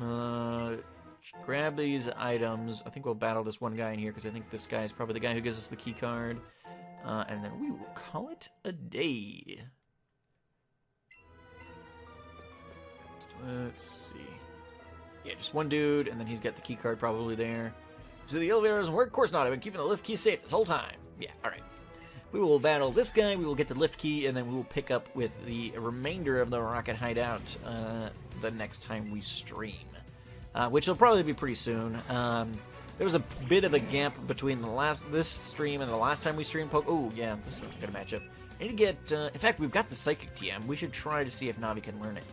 Alright. Grab these items. I think we'll battle this one guy in here, because I think this guy is probably the guy who gives us the key card. And then we will call it a day. Let's see. Yeah, just one dude, and then he's got the key card probably there. So the elevator doesn't work? Of course not. I've been keeping the lift key safe this whole time. Yeah, alright. We will battle this guy, we will get the lift key, and then we will pick up with the remainder of the Rocket Hideout the next time we stream. Which will probably be pretty soon. There was a bit of a gap between this stream and the last time we streamed Oh, yeah, this is a good matchup. I need to get... in fact, we've got the Psychic TM. We should try to see if Navi can learn it.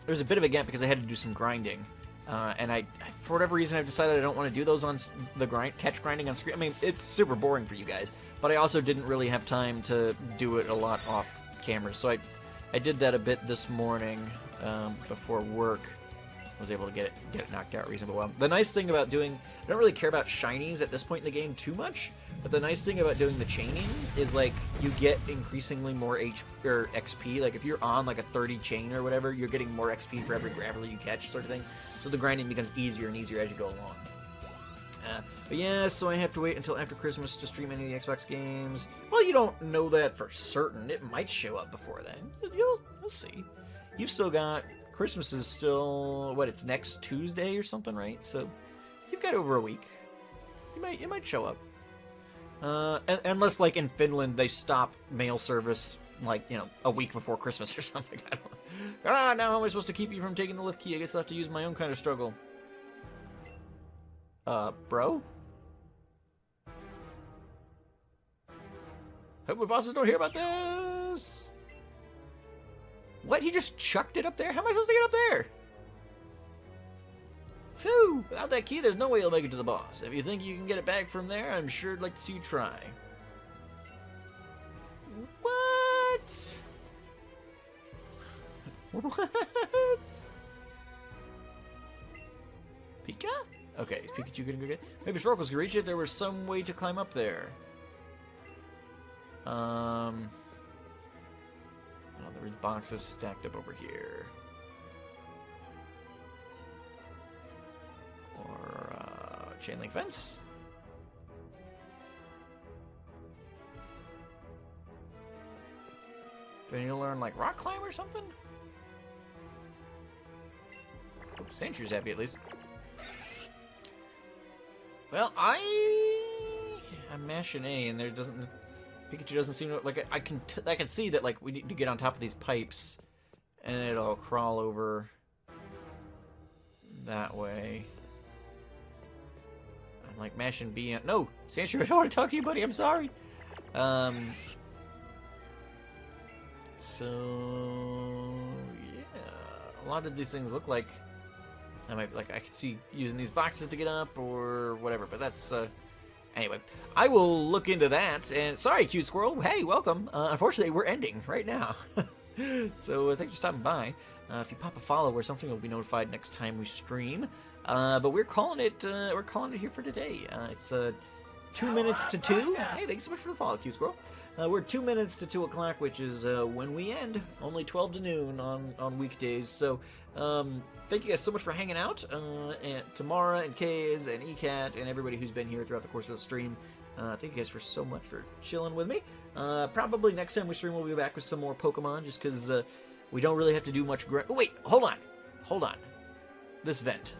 There's a bit of a gap because I had to do some grinding. And I, for whatever reason, I've decided I don't want to do those on the catch grinding on screen. I mean, it's super boring for you guys, but I also didn't really have time to do it a lot off camera. So I did that a bit this morning before work. I was able to get it knocked out reasonably well. The nice thing about I don't really care about shinies at this point in the game too much, but the nice thing about doing the chaining is, like, you get increasingly more XP. Like, if you're on, like, a 30 chain or whatever, you're getting more XP for every Graveler you catch, sort of thing. So the grinding becomes easier and easier as you go along. But yeah, so I have to wait until after Christmas to stream any of the Xbox games. Well, you don't know that for certain. It might show up before then. You'll see. You've still got... Christmas is still, it's next Tuesday or something, right? So you've got over a week. It might show up. Unless, like, in Finland, they stop mail service, like, a week before Christmas or something. I don't know. Now how am I supposed to keep you from taking the lift key? I guess I'll have to use my own kind of struggle. Bro? Hope my bosses don't hear about this! What? He just chucked it up there? How am I supposed to get up there? Phew! Without that key, there's no way you'll make it to the boss. If you think you can get it back from there, I'm sure I'd like to see you try. What? What? Pika? Okay, is Pikachu gonna go get it? Maybe Snorkels could reach it if there was some way to climb up there. Oh, there's boxes stacked up over here. Or, chain link fence? Do I need to learn, like, rock climb or something? Sandshrews happy at least. Well, I'm mashing A, and there doesn't... Pikachu doesn't seem to... Like, I can see that, like, we need to get on top of these pipes, and it'll crawl over that way. I'm, like, mashing B on... No! Sandshrew, I don't want to talk to you, buddy. I'm sorry. So... Yeah. A lot of these things look like... I could see using these boxes to get up or whatever, but that's, anyway. I will look into that, and sorry, Cute Squirrel. Hey, welcome. Unfortunately, we're ending right now. So, thanks for stopping by. If you pop a follow or something, you'll be notified next time we stream. But we're calling it here for today. It's, 2 minutes to 2. Hey, thanks so much for the follow, Cute Squirrel. We're 2 minutes to 2 o'clock, which is when we end. Only 12 to noon on weekdays. So, thank you guys so much for hanging out. And Tamara and Kaze and ECAT and everybody who's been here throughout the course of the stream. Thank you guys so much for chilling with me. Probably next time we stream, we'll be back with some more Pokemon, just because we don't really have to do much. Oh, wait, hold on. This vent.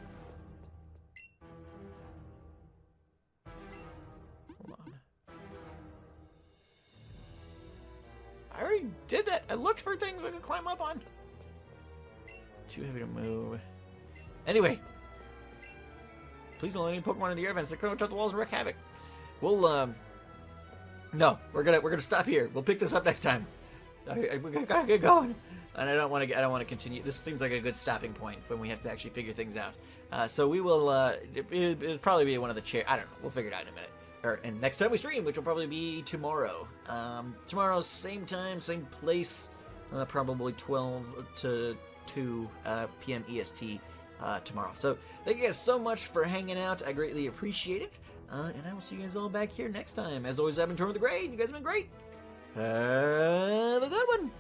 I already did that. I looked for things I could climb up on. Too heavy to move. Anyway. Please don't let any Pokemon in the air vents that crouch out the walls and wreak havoc. We'll, no, we're gonna stop here. We'll pick this up next time. We gotta get going. And I don't want to continue. This seems like a good stopping point when we have to actually figure things out. So we will, it'll probably be one of the chairs. I don't know. We'll figure it out in a minute. And next time we stream, which will probably be tomorrow. Tomorrow, same time, same place, probably 12 to 2 p.m. EST tomorrow. So thank you guys so much for hanging out. I greatly appreciate it. And I will see you guys all back here next time. As always, I've been Tortimer the Great. You guys have been great. Have a good one.